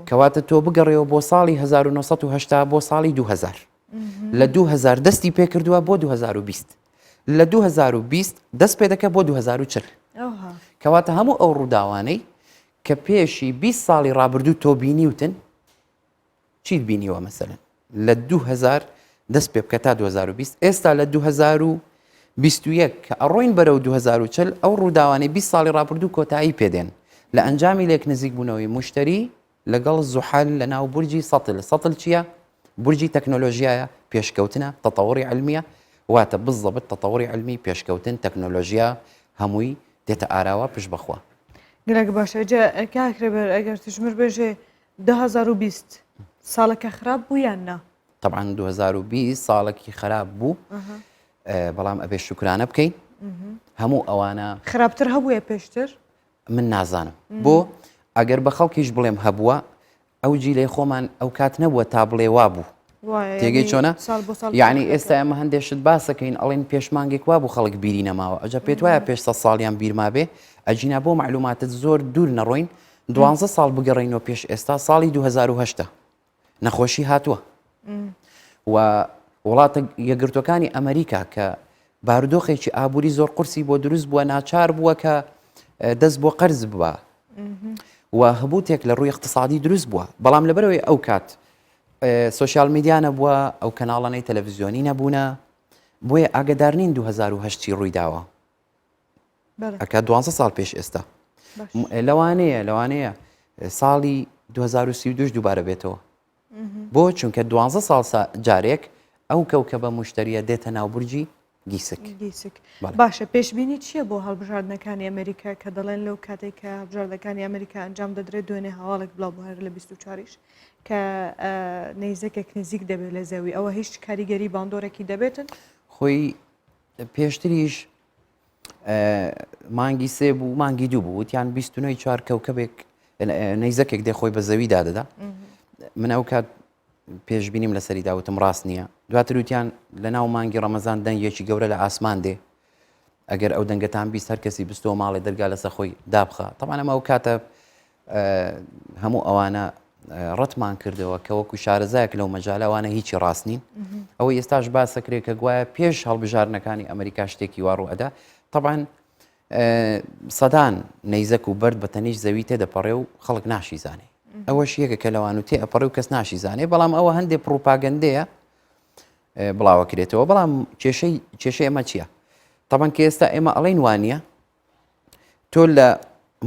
کەواتە تۆ بگەڕێەوە بۆ ساڵی 1970 بۆ ساڵی 2000 لە 2000 دەستی پێ کردووە بۆ 2020 لە 2020 دەست پێ دەکە بۆ 2040 کەواتە هەموو ئەو ڕووداوانەی کە پێشی 20 ساڵی ڕابردوو تۆ بینیوتن چیت بینیوە مەسەلەن لە 2000 دەست پێ بکە تا 2020 ئێستا لە 2021 کە ئەڕۆین بەرەو 2040 ئەو ڕووداوانەی 20 ساڵی ڕابردوو کۆتایی پێدێن لە ئەنجامی لێک نزیک بوونەوەی مشتری لەگەڵ زوحەل لە ناو بورجی سەتل چییە؟ بورجی تەکنۆلۆژیایە پێشکەوتنە تەتەوەڕی علمیە واتە بزەبت تەتەوەڕی علمی پێشکەوتن تەکنۆلۆژیا هەمووی دێتە ئاراوە پشت بەخوا گرێک باشە کاکرێبەر ئەگەر تژمر بێژێ 2020 ساڵەکە خراپ بوو یان نا؟ طبعا 2020 ساڵێکی خراپ بوو بەڵام ئەبێ شکرانە بکەین هەموو ئەوانە خراپتر هەبووە پێشتر؟ من نازانم بۆ ئەگەر بە خەڵکیش بڵێم هەبووە ئەو جیلەی خۆمان ئەو کات نەبووە تا بڵێ وا بوو تێگەی چۆنە؟ یعنی ئێستا ئەمە هەندێشت باسەکەین ئەڵێن پێشمانگێک وا بوو خەڵک بیری نەماوە ئەجا پێت وایە پێش 100 ساڵیان بیرما بێ ئەجینا بۆ معلوماتت زۆر دوور نەڕۆین 12 ساڵ بگەڕێنەوە پێش ئێستا ساڵی 2010 نەخۆشی هاتووە و وڵاتە یەکگرتوەکانی ئەمریکا کە بارودۆخێکی ئابووری زۆر قورسی بۆ دروست بووە ناچار بووە کە دەست بۆ قەرز بووە و هەبووتێک لە ڕووی اقتصادی دروست بووە بەڵام لەبەرەوەی ئەو کات سوۆسیال میدیا نەبووە ئەو کەناڵانەی تەلەڤیزیۆنی نەبوونە بۆیە ئاگدارنین 2010 ڕوویداوە ئەکە 12 ساڵ پێش ئێستا لەوانەیە ساڵی 2032 دووبارە بێتەوە بۆ چونکە 12 ساڵ جارێک ئەو کەوکە بە مشتریە دێتە ناوبورجی گیسک باشە پێشببینی چییە بۆ هەڵبژاردنەکانی ئەمریکا کە دەڵێن لەو کاتێک کە هەڵبژاردنەکانی ئەمریکا ئەنجام دەدرێت دوێنێ هەواڵێک بڵاو بۆ هەر لە 24ش کە نەیزەکێک نزیک دەبێت لە زەوی ئەوە هیچ کاریگەری باندۆرێکی دەبێتن خۆی پێشتریش مانگی سێ بوو مانگی دوو بوو وتیان 29 چوار کەوکەبێک نەیزەکێک دێخۆی بە زەویدا دەدا من ئەو کات پێشبینیم لەسەری داوتم ڕاست نییە دواتر وتیان لە ناو مانگی ڕەمەزان دەنگێکی گەورە لە ئاسمان دێ ئەگەر ئەو دەنگەتان بیست هەر کەسی بستەوە ماڵی دەرگا لەسەر خۆی دابخە تەمان ئەمە ئەو کاتە هەموو ئەوانە ڕەتمان کردەوە کە وەکو شارەزایەک لەو مەجاالەوانە هیچی ڕاست نین ئەوەی ئێستاش باسەکرێت کە گوایە پێش هەڵبژارنەکانی ئەمریکا شتێکی واڕوو ئەدا طبعاً سەدان نەیزەک و بەرد بە تەنیش زەوی تێدەپەڕێ و خەڵک ناشیزانێ ئەوەش یەکە کە لەوان و تێ ئەپەڕێ و کەس ناشیزانێ بەڵام ئەوە هەندێک پروپاگەندەیە بڵاوەکرێتەوە بەڵام کێشەی ئەمە چییە؟ طبعاً کە ئێستا ئێمە ئەڵێن وانە تۆ لە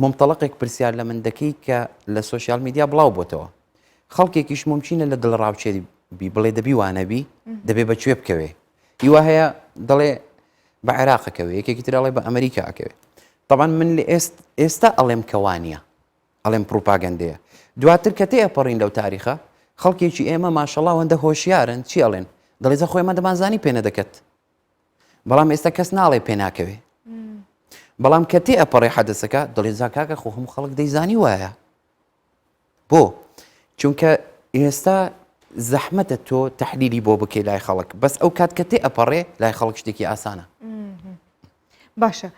ممتەڵقێک پرسیار لە من دەکەی کە لە سوۆسیال میدیا بڵاو بۆتەوە خەڵکێکیش ممچینە لە دڵڕاوچێ بڵێ دەبی وانەبی دەبێ بەکوێ بکەوێ هیوا هەیە دەڵێ بە عێراقەکەوێ یەکێکی ترڵێ بە ئەمریکا ئەکەوێ طبعاً من لە ئێستا ئەڵێم کەوانە ئەڵێم پروپاگەندەیە دواتر کە تێ ئەپەڕین لەو تاریخە خەڵکێکی ئێمە ماشەڵا هەندە هۆشیارن چی ئەڵێن دەڵێزە خۆی ئەمە دەمانزانی پێ نەدەکەت بەڵام ئێستا کەس ناڵێ پێ ناکەوێ بەڵام کە تێ ئەپەڕێ حەدەسەکە دەڵێزا کاکە خۆ هەموو خەڵک دەیزانی وایە بۆ چونکە ئێستا زەحمەتە تۆ تەحلیلی بۆ بکەی لای خەڵک بەس ئەو کات کە تێ ئەپەڕێ لای خەڵک شتێکی ئاسانە باشە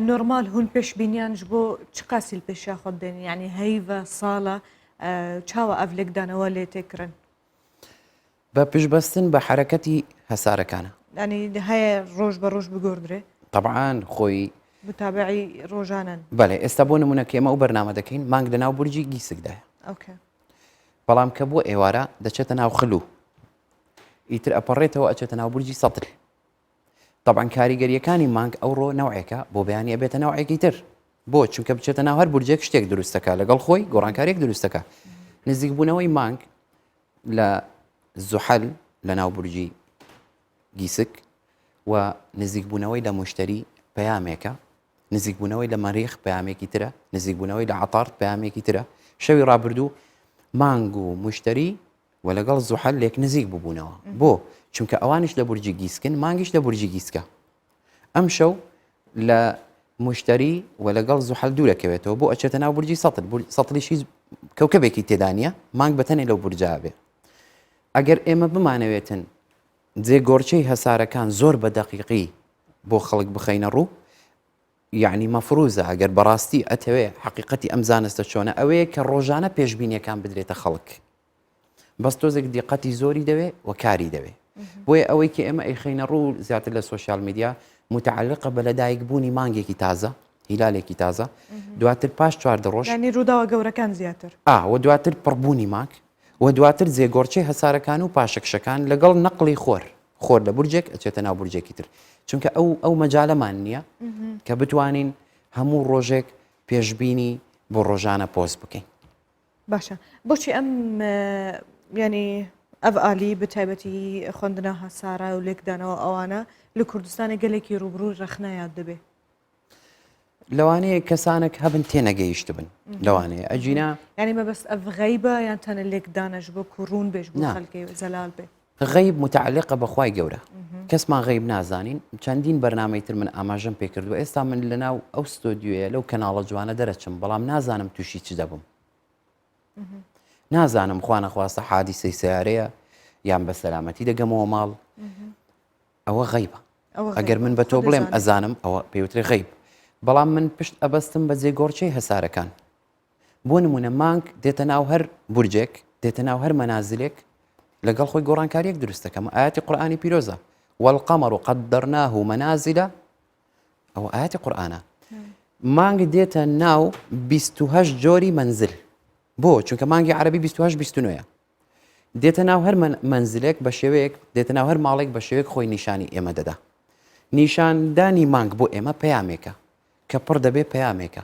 نۆرمال هون پێشبینیانش بۆ چ قاسیل پێشیا خۆت دێنی ینی هەیڤە ساڵە چاوە ئەڤلێکدانەوە لێ تێکردن بە پشبەستن بە حرەکەتی هەسارەکانە ینی هەیە ڕۆژ بە ڕۆژ بگۆدرێ طبعاً خۆی متابعی ڕۆژانن بەڵێ ئێستا بۆ نمونەکەمە و بەرنامە دەکەین مانگ لە ناو بورجی گیسکدایە بەڵام کە بۆ ئێوارە دەچێتە ناو خلو ئیتر ئەپەڕێتەوە ئەچێتە ناو بورجی سەتر طبعاً کاریگەریەکانی مانگ ئەوڕۆ نەوعێکە بۆ بەیانی ئەبێتە ناوعێکی تر بۆ چونکە بچێتە ناو هەر بورجێک شتێک دروستەکە لەگەڵ خۆی گۆڕانکاریەک دروستەکە نزیکبوونەوەی مانگ لە زوحەل لە ناو بورجی گیسک و نزیکبوونەوەی لە مشتری پەیامێکە نزیکبوونەوەی لە مەریخ پەیامێکی ترە نزیکبوونەوەی لە عەتارد پەیامێکی ترە شەوی ڕابردوو مانگ و مشتری و لەگەڵ زوحەل لێک نزیک ببوونەوە بۆ چونکە ئەوانش لە بورجی گیسکن مانگیش لە بورجی گیسکە ئەم شەو لە مشتری و لەگەڵ زوحەل دوورەکەوێتەوە بۆ ئەچێتە ناو بورجی سەتر سەتریشی کەوکەبێکی تێدانە مانگ بەتەنێ لەو بورجا بێ ئەگەر ئێمە بمانەوێتن جێگۆرچەی هەسارەکان زۆر بە دەقیقی بۆ خەڵک بخەینە ڕوو یعنی مەفروزە ئەگەر بەڕاستی ئەتەوێ حقیقەتی ئەم زانستە چۆنە ئەوەیە کە ڕۆژانە پێشبینیەکان بدرێتە خەڵک بەس تۆزێک دیقەتی زۆری دەوێ و کاری دەوێ بۆیە ئەوەی کە ئێمە ئەیخەینە ڕوو زیاتر لە سوۆسیال میدیا متعلقە بە لەدایک بوونی مانگێکی تازە هیلالێکی تازە دواتر پاش 4 ڕۆژ ینی ڕووداوە گەورەکان زیاتر و دواتر پڕبوونی مانگ و دواتر جێگۆرچەی هەسارەکان و پاشەکشەکان لەگەڵ نەقڵی خۆر لە بورجێک ئەچێتە ناو بورجێکی تر چونکە ئەو مەجالەمان نییە کە بتوانین هەموو ڕۆژێک پێشبینی بۆ ڕۆژانە پۆست بکەین باشە بۆچی ئەم ینی ئەڤئالی بەتایبەتی خوێندنە هەسارە و لێکدانەوە ئەوانە لە کوردستانی گەلێکی ڕوبڕوو ڕەخنەیاد دەبێ لەوانەیە کەسانێک هەبن تێنەگەیشت بن لەوانەیە ئەجینا ینی مەبەست ئەڤغەیبە یان تەنە لێکدانەش بۆ کوڕون بێژ بۆ خەڵکی زەلال بێ غەیب متعلقە بەخوای گەورە کەسمان غەیب نازانین چەندین بەرنامەی تر من ئاماژەم پێ کردووە ئێستا من لەناو ئەو ستۆدیۆیە لەو کەناڵە جوانە دەرەچم بەڵام نازانم تووشی چ دەبم نازانم خوا نەخواستە حادیسەی سیارەیە یان بە سەلامەتی دەگەمەوە ماڵ ئەوە غەیبە ئەگەر من بە تۆ بڵێم ئەزانم ئەوە پێوترێ غەیب بەڵام من پشت ئەبەستم بە جێگۆرچەی هەسارەکان بۆ نمونە مانگ دێتە ناو هەر بورجێک دێتە ناو هەر مەنازلێک لەگەڵ خۆی گۆڕانکاریەک دروست دەکەم ئاەتی قورآانی پیرۆزە والقەمەڕ قەدەرناه منازلە ئەوە ئاەتی قورآنە مانگ دێتە ناو 28 جۆری منزل بۆ چونکە مانگی عەربی 28 دێتە ناو هەر منزلێک بە شێوەیەک دێتە ناو هەر ماڵێک بە شێوەیەک خۆی نیشانی ئێمە دەدا نیشاندانی مانگ بۆ ئێمە پەیامێکە کە پڕ دەبێ پەیامێکە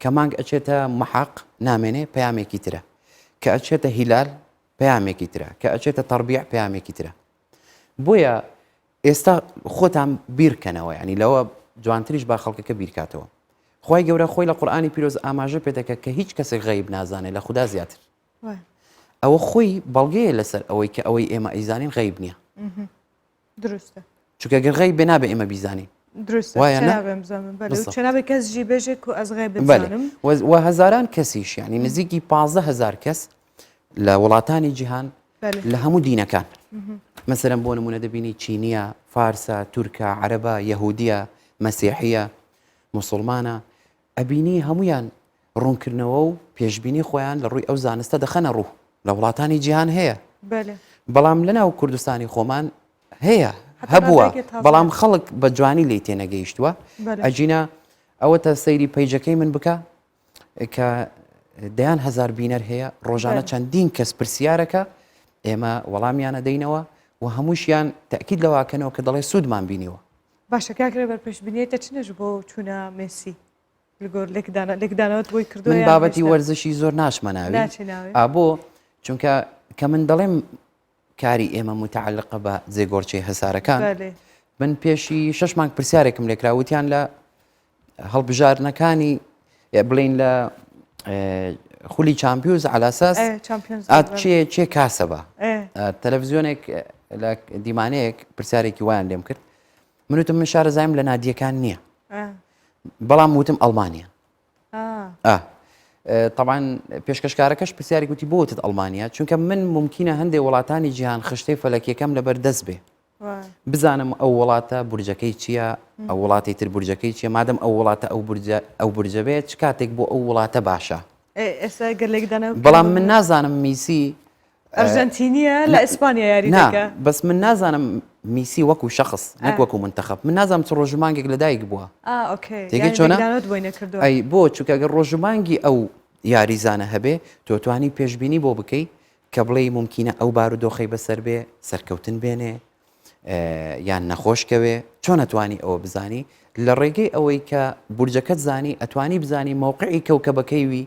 کە مانگ ئەچێتە مەحەق نامێنێ پەیامێکی ترە کە ئەچێتە هیلال پەیامێکی ترە کە ئەچێتە تەڕبیع پەیامێکی ترە بۆیە ئێستا خۆتان بیرکەنەوە ینی لەوە جوانتریش با خەڵکەکە بیرکاتەوە خی گەورە خۆی لە قورآانی پیرۆز ئاماژە پێدەکە کە هیچ کەسێک غەیب نازانێت لە خوددا زیاتر ئەوە خۆی بەڵگەیە لەسەر ئەوەی کە ئەوەی ئێمە ئەیزانین غەیب نییە دروستە چونکە گەر غەیب بێ نابێ ئێمە بیزانین چنابێ کەسجی بێژێک و ئەس غەیب بزانم و هەزاران کەسیش ینی نزیکی 15,000 کەس لە وڵاتانی جیهان لە هەموو دینەکان مەسەرەن بۆ نمونە دەبینی چینیە فارسە تورکە عەرەبە یەهودیە مەسیحیە موسڵمانە ئەبینی هەمویان ڕوونکردنەوە و پێشببینی خۆیان لە ڕووی ئەو زانستە دەخەنە ڕوو لە وڵاتانی جیهان هەیە بەڵام لەناو کوردستانی خۆمان هەیە هەبووە بەڵام خەڵک بە جوانی لی تێنەگەیشتووە ئەجینە ئەوەتە سەیری پەیجەکەی من بکە کە دەیان هەزار بینەر هەیە ڕۆژانە چەندین کەس پرسیارەکە ئێمە وەڵامیانە دەینەوە و هەمووشیان تەکید لەواکەنەوە کە دەڵێ سوودمان بینیوە باشە کاکرێ بەرپێشبینیتە چنەش بۆ چوونە مێسی لەگۆر لێکدانەوەت بۆی کردو من بابەتی وەرزشی زۆر ناشمەناوی ئابۆ چونکە کە من دەڵێم کاری ئێمە متعلقە بە جێگۆرچەی هەسارەکان من پێشی 6 مانگ پرسیارێکم لێکراوتیان لە هەڵبژارنەکانی بڵین لە خولی چامپیۆنز علاساس چێ کاسە بە تەلەڤیزیۆنێک لە دیمانەیەک پرسیارێکی وایان لێم کرد منوتم من شارەزایم لە نادیەکان نییە بەڵام وتم ئەڵمانیا طبعاً پێشکەشکارەکەش پرسیاری گوتی بۆ وتت ئەڵمانیا چونکە من ممکنە هەندێک وڵاتانی جیهان خشتەی فەلەکیەکەم لەبەر دەست بێ بزانم ئەو وڵاتە بورجەکەی چییە ئەو وڵاتی تر بورجەکەی چیە مادەم ئەو وڵاتە ئەو بورجە بێت چ کاتێک بۆ ئەو وڵاتە باشە بەڵام من نازانم میسی ئەرژەنتینیە لە ئیسپانیا یاری دەکە بەس من نازانم میسی وەکو شخص نەک وەکو منتەخەب من نازانم چ ڕۆژمانگێک لەدایک بووە تێگەی چۆنە ئەی بۆ چونکە گەر ڕۆژمانگی ئەو یاریزانە هەبێ تۆ توانی پێشببینی بۆ بکەی کە بڵێ ممکنە ئەو بارودۆخەی بەسەر بێ سەرکەوتن بێنێ یان نەخۆشکەوێ چۆن ئەتوانی ئەوە بزانی لە ڕێگەی ئەوەی کە بورجەکەت زانی ئەتوانی بزانی مووقعی کەوکەبەکەیوی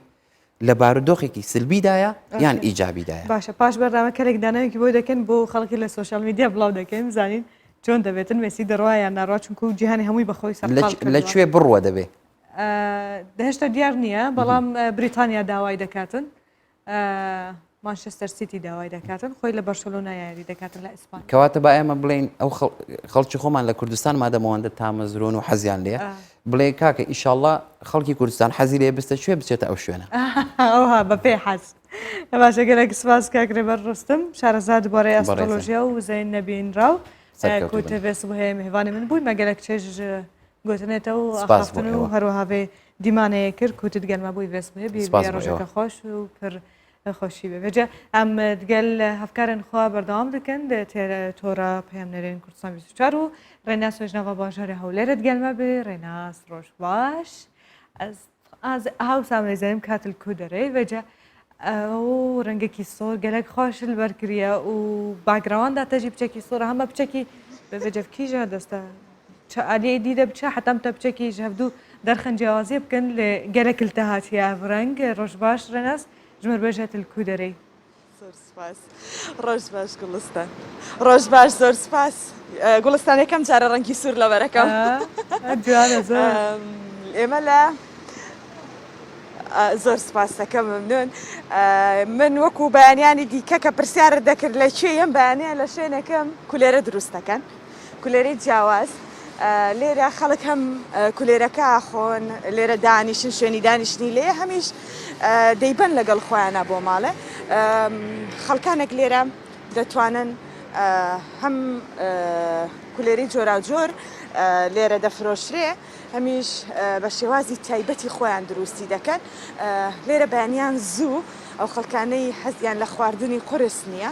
لە بارودۆخێکی سلبیدایە یان ئیجابیدایە باشە پاش بەردامە کەلێک داناوێکی بۆی دەکەن بۆ خەڵکی لە سوۆشال میدیا بڵاو دەکەین بزانین چۆن دەبێتن مێسی دەڕوایان ناڕوا چونکو و جیهانی هەمووی بەخۆی لەکوێ بڕوە دەبێ هێشتا دیار نییە بەڵام بریتانیا داوای دەکاتن مانچستەر سیتی داوای دەکاتن خۆی لە بەرشەلۆنا یاری دەکاتن لە ئیسپانیا کەواتە با ئێمە بڵێن ئەو خەڵکی خۆمان لە کوردستان مادەمەوەندە تامەزرۆن و حەزیان لێ بڵێ کاکە ئیشاڵڵا خەڵکی کوردستان حەزی لێ بستە کوێ بچێتە ئەو شوێنە ئەوها بەپێ حەز باشە گەلێک سپاس کاکرێ بەڕستم شارەزاد بۆرەی ئەسترۆلۆژیا و زەین نەبینراو کوتەڤێس بۆ هەیە میهوانی من بووی مەگەلێک چێژ گوتنێتەوە و ئاخافتن و هەروەهاوێ دیمانەیە کرد کوتت گەلمە بووی وێس بهێ بێ ڕۆژەکە خۆش و پر خۆشی بێجا ئەم دگەل هەفکارن خوا بەردەوام دەکەن تۆرە پەیامنەرێن کوردستان 24 و ڕێناس وێژنەوە باژارە هەولێرت گەلمە بێ ڕێناس ڕۆژ باش هاوسام لێزانیم کاتل کو دەرەی وێجا ئەو ڕەنگێکی سۆر گەلک خۆش بەرکریە و باگراواندا تەژی بچێکی سۆرە هەمە بچێکی بەجەفکیژە دەستە عالی دیدە بچە حتەم تە بچێکی هەفتوو دەرخەن جیاوازیە بکەن لە گەلەکلتە هاتیە ڕەنگ ڕۆژ باش ڕێناس ژمر بێژێت کو دەرەی زۆر سپاس ڕۆژ باش گوڵستان ڕۆژ باش زۆر سپاس گوڵستان یەکەم جارە ڕەنگی سوور لە بەرەکەم ئێمە لە زۆر سپاسەکە ممنون من وەکو بەیانیانی دیکە کە پرسیارت دەکرد لە چێ ئەم بەیانەیە لە شوێنەکەم کولێرە دروستەکەن کولێرەی جیاواز لێرە خەڵک هەم کولێرەکە ئاخۆن لێرە دانیشن شوێنی دانیشتنی لێ هەمیش دەیبەن لەگەڵ خۆیانە بۆ ماڵێ خەڵکانێک لێرە دەتوانن هەم کولێری جۆرا جۆر لێرە دەفرۆشرێ هەمیش بە شێوازی تایبەتی خۆیان دروستی دەکەن لێرە بەیانیان زوو ئەو خەڵکانەی حەزیان لە خواردنی قورس نییە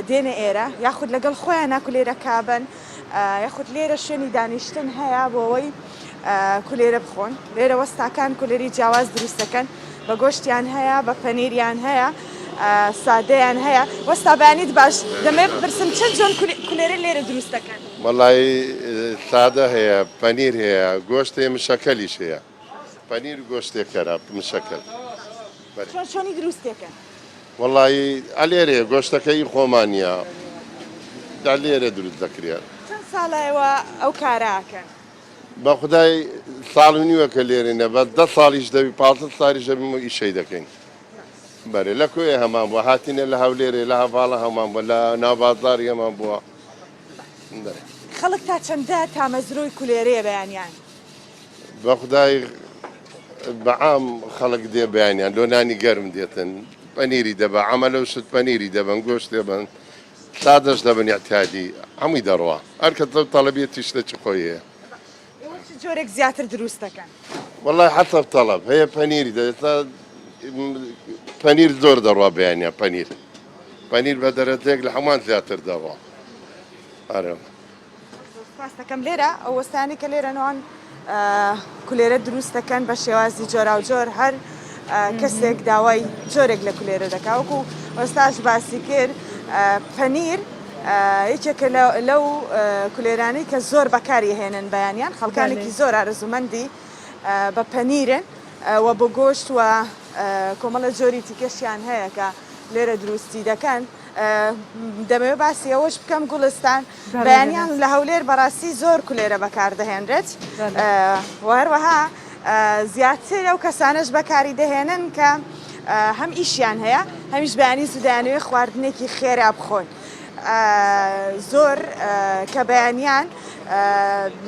دێنە ئێرە یاخود لەگەڵ خۆیان ناکولێرە کابن یاخود لێرە شوێنی دانیشتن هەیە بۆەوەی کولێرە بخۆن لێرە وەستاکان کولێری جیاواز دروست دەکەن بە گۆشتیان هەیە بە پەنیریان هەیە سادەیان هەیە وەستا بەیانیت باش دەمێ برسم چەند جۆن کولێرە لێرە دروست دەکەن وەڵی سادە هەیە پەنیر هەیە گۆشتێ مشەکەلیش هەیە پەنیر گۆشتێکەرە مشەکەل چۆنی دروستێکەن وەڵی ئەلێرێ گۆشتەکەی خۆمانە دا لێرە دروست دەکرێت چەند ساڵایەوە ئەو کاراکەن بە خدای ساڵ و نیوەکە لێرێنە بە 10 ساڵیش دەبی 15 ساڵیش دەبی ئیشەی دەکەین بەرێ لە کوێ هەمان بووە هاتینە لە هەولێرێ لە هەڤاڵە هەمان بووە لە ناوبازاری هەمان بووە خەڵک تا چەندە تامەزرۆی کولێرەیە بەیانیان بە خدای بەعام خەڵک دێ بەیانیان لۆنانی گەرم دێتن پەنیری دەبە ئەمە لەو شت پەنیری دەبن گۆشت دەبن سادەش دەبن احتیاجی هەمووی دەڕوە هەرکە تەڵەبێتیش لە چ خۆیەیە جۆرێک زیاتر دروست دەکەن وەڵی حەسەب تەڵەب هەیە پەنیری دەێتا پەنیر زۆر دەڕوا بەیانە پەنیر بە دەرەجێک لە هەمان زیاتر دەڕوا سپاس دەکەم لێرە ئەو وەستانی کە لێرەنەوەن کولێرە دروست دەکەن بە شێوازی جۆرا و جۆر هەر کەسێک داوای جۆرێک لە کولێرە دەکا وەکو وەستاش باسی کرد پەنیر یەکێکە لەو کولێرانەی کە زۆر بەکاری هێنن بەیانیان خەڵکانێکی زۆر ئارەزومەندی بە پەنیرن و بۆ گۆشت و کۆمەڵە جۆری تیکەشیان هەیە کە لێرە دروستی دەکەن دەمەوێت باسی ئەوەش بکەم گوڵستان بەیانیان لە هەولێر بەڕاستی زۆر کولێرە بەکاردەهێنرێت و هەروەها زیاتر ئەو کەسانش بەکاری دەهێنن کە هەم ئیشیان هەیە هەمیش بەیانی زودانوێ خواردنێکی خێرا بخۆن زۆر کە بەیانیان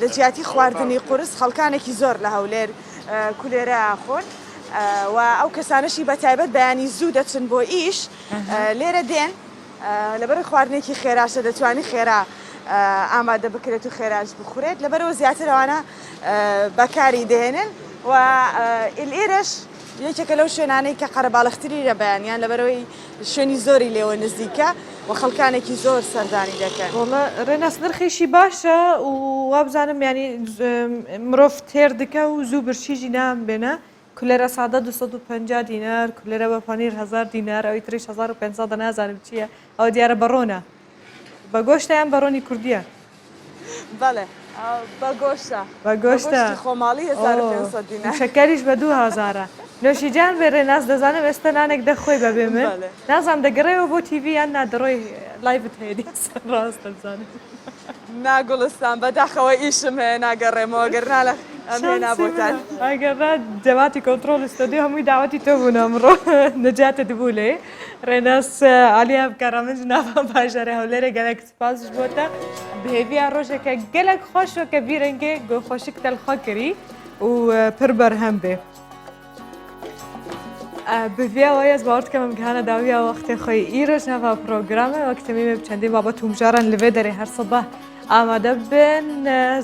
لە جیاتی خواردنی قورس خەڵکانێکی زۆر لە هەولێر کولێرە خۆن و ئەو کەسانشی بەتایبەت بەیانی زوو دەچن بۆ ئیش لێرە دێن لەبەر خواردنێکی خێراشە دەتوانی خێرا ئامادە بکرێت و خێراش بخورێت لەبەرەوە زیاتر ئەوانە بەکاری دێنن و ئێرەش یەکێکە لەو شوێنانەی کە قەرەباڵەختری لە بەیانیان لەبەرەوەی شوێنی زۆری لێوە نزیکە و خەڵکانێکی زۆر سەردانی دەکەن ڕێناس نرخێکی باشە و وابزانم ینی مرۆڤ تێر دکە و زوو برشیژی نام بێنە کولێرە سادە 250 دینار کولێرە بە پەنیر 1000 دینار ئەوی تریش 1500 نازانم چییە ئەو دیارە بەڕۆنە بە گۆشتیان بەڕۆنی کوردیە بەڵێ بە گۆشتە بە گۆشتە خۆماڵی 1500 دینار شەکەریش بە 2000 نوێشیجان بێ ڕێناس دەزانم ئێستا نانێک دەخۆی بەبێ من نازانم دەگەڕێەوە بۆ تیڤی یان نادەڕۆی لایڤت هەیە ڕاست دەبزانم ناگوڵستان بەداخەوە ئیشم هەیە ناگەڕێمەوە گەرنا لە ئەمێنا بۆتان ئەگەڕا جەواتی کۆنتڕۆل ئستۆدیۆ هەمووی داواتی تۆ بوون ئەمڕۆ نەجاتە دەبوو لێ ڕێناس ئالیا بکارامنج ناوە باژارە هەولێرە گەلێک سپاسش بۆتە بهێویە ڕۆژێکە گەلێک خۆشە کە بیرەنگێ گۆخۆشک تەلخوا کردی و پڕ بەرهەم بێ بڤێەوە ez باوەڕکەم ئەمکانە داویە وەختێ خۆی ئیرۆژ ناوا پرۆگرامە وەکتەمی چەندین بابەت تومژاران لەوێ دەرێ هەر سەبە ئامادە بن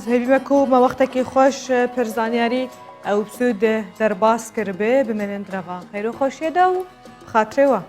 زهێبیمەکە و مەوەختێکی خۆش پرزانیاری ئەو بسوود دەرباس کرد بێ بمێنێن درەوە خەیر و خۆشیێدا و خاترێوە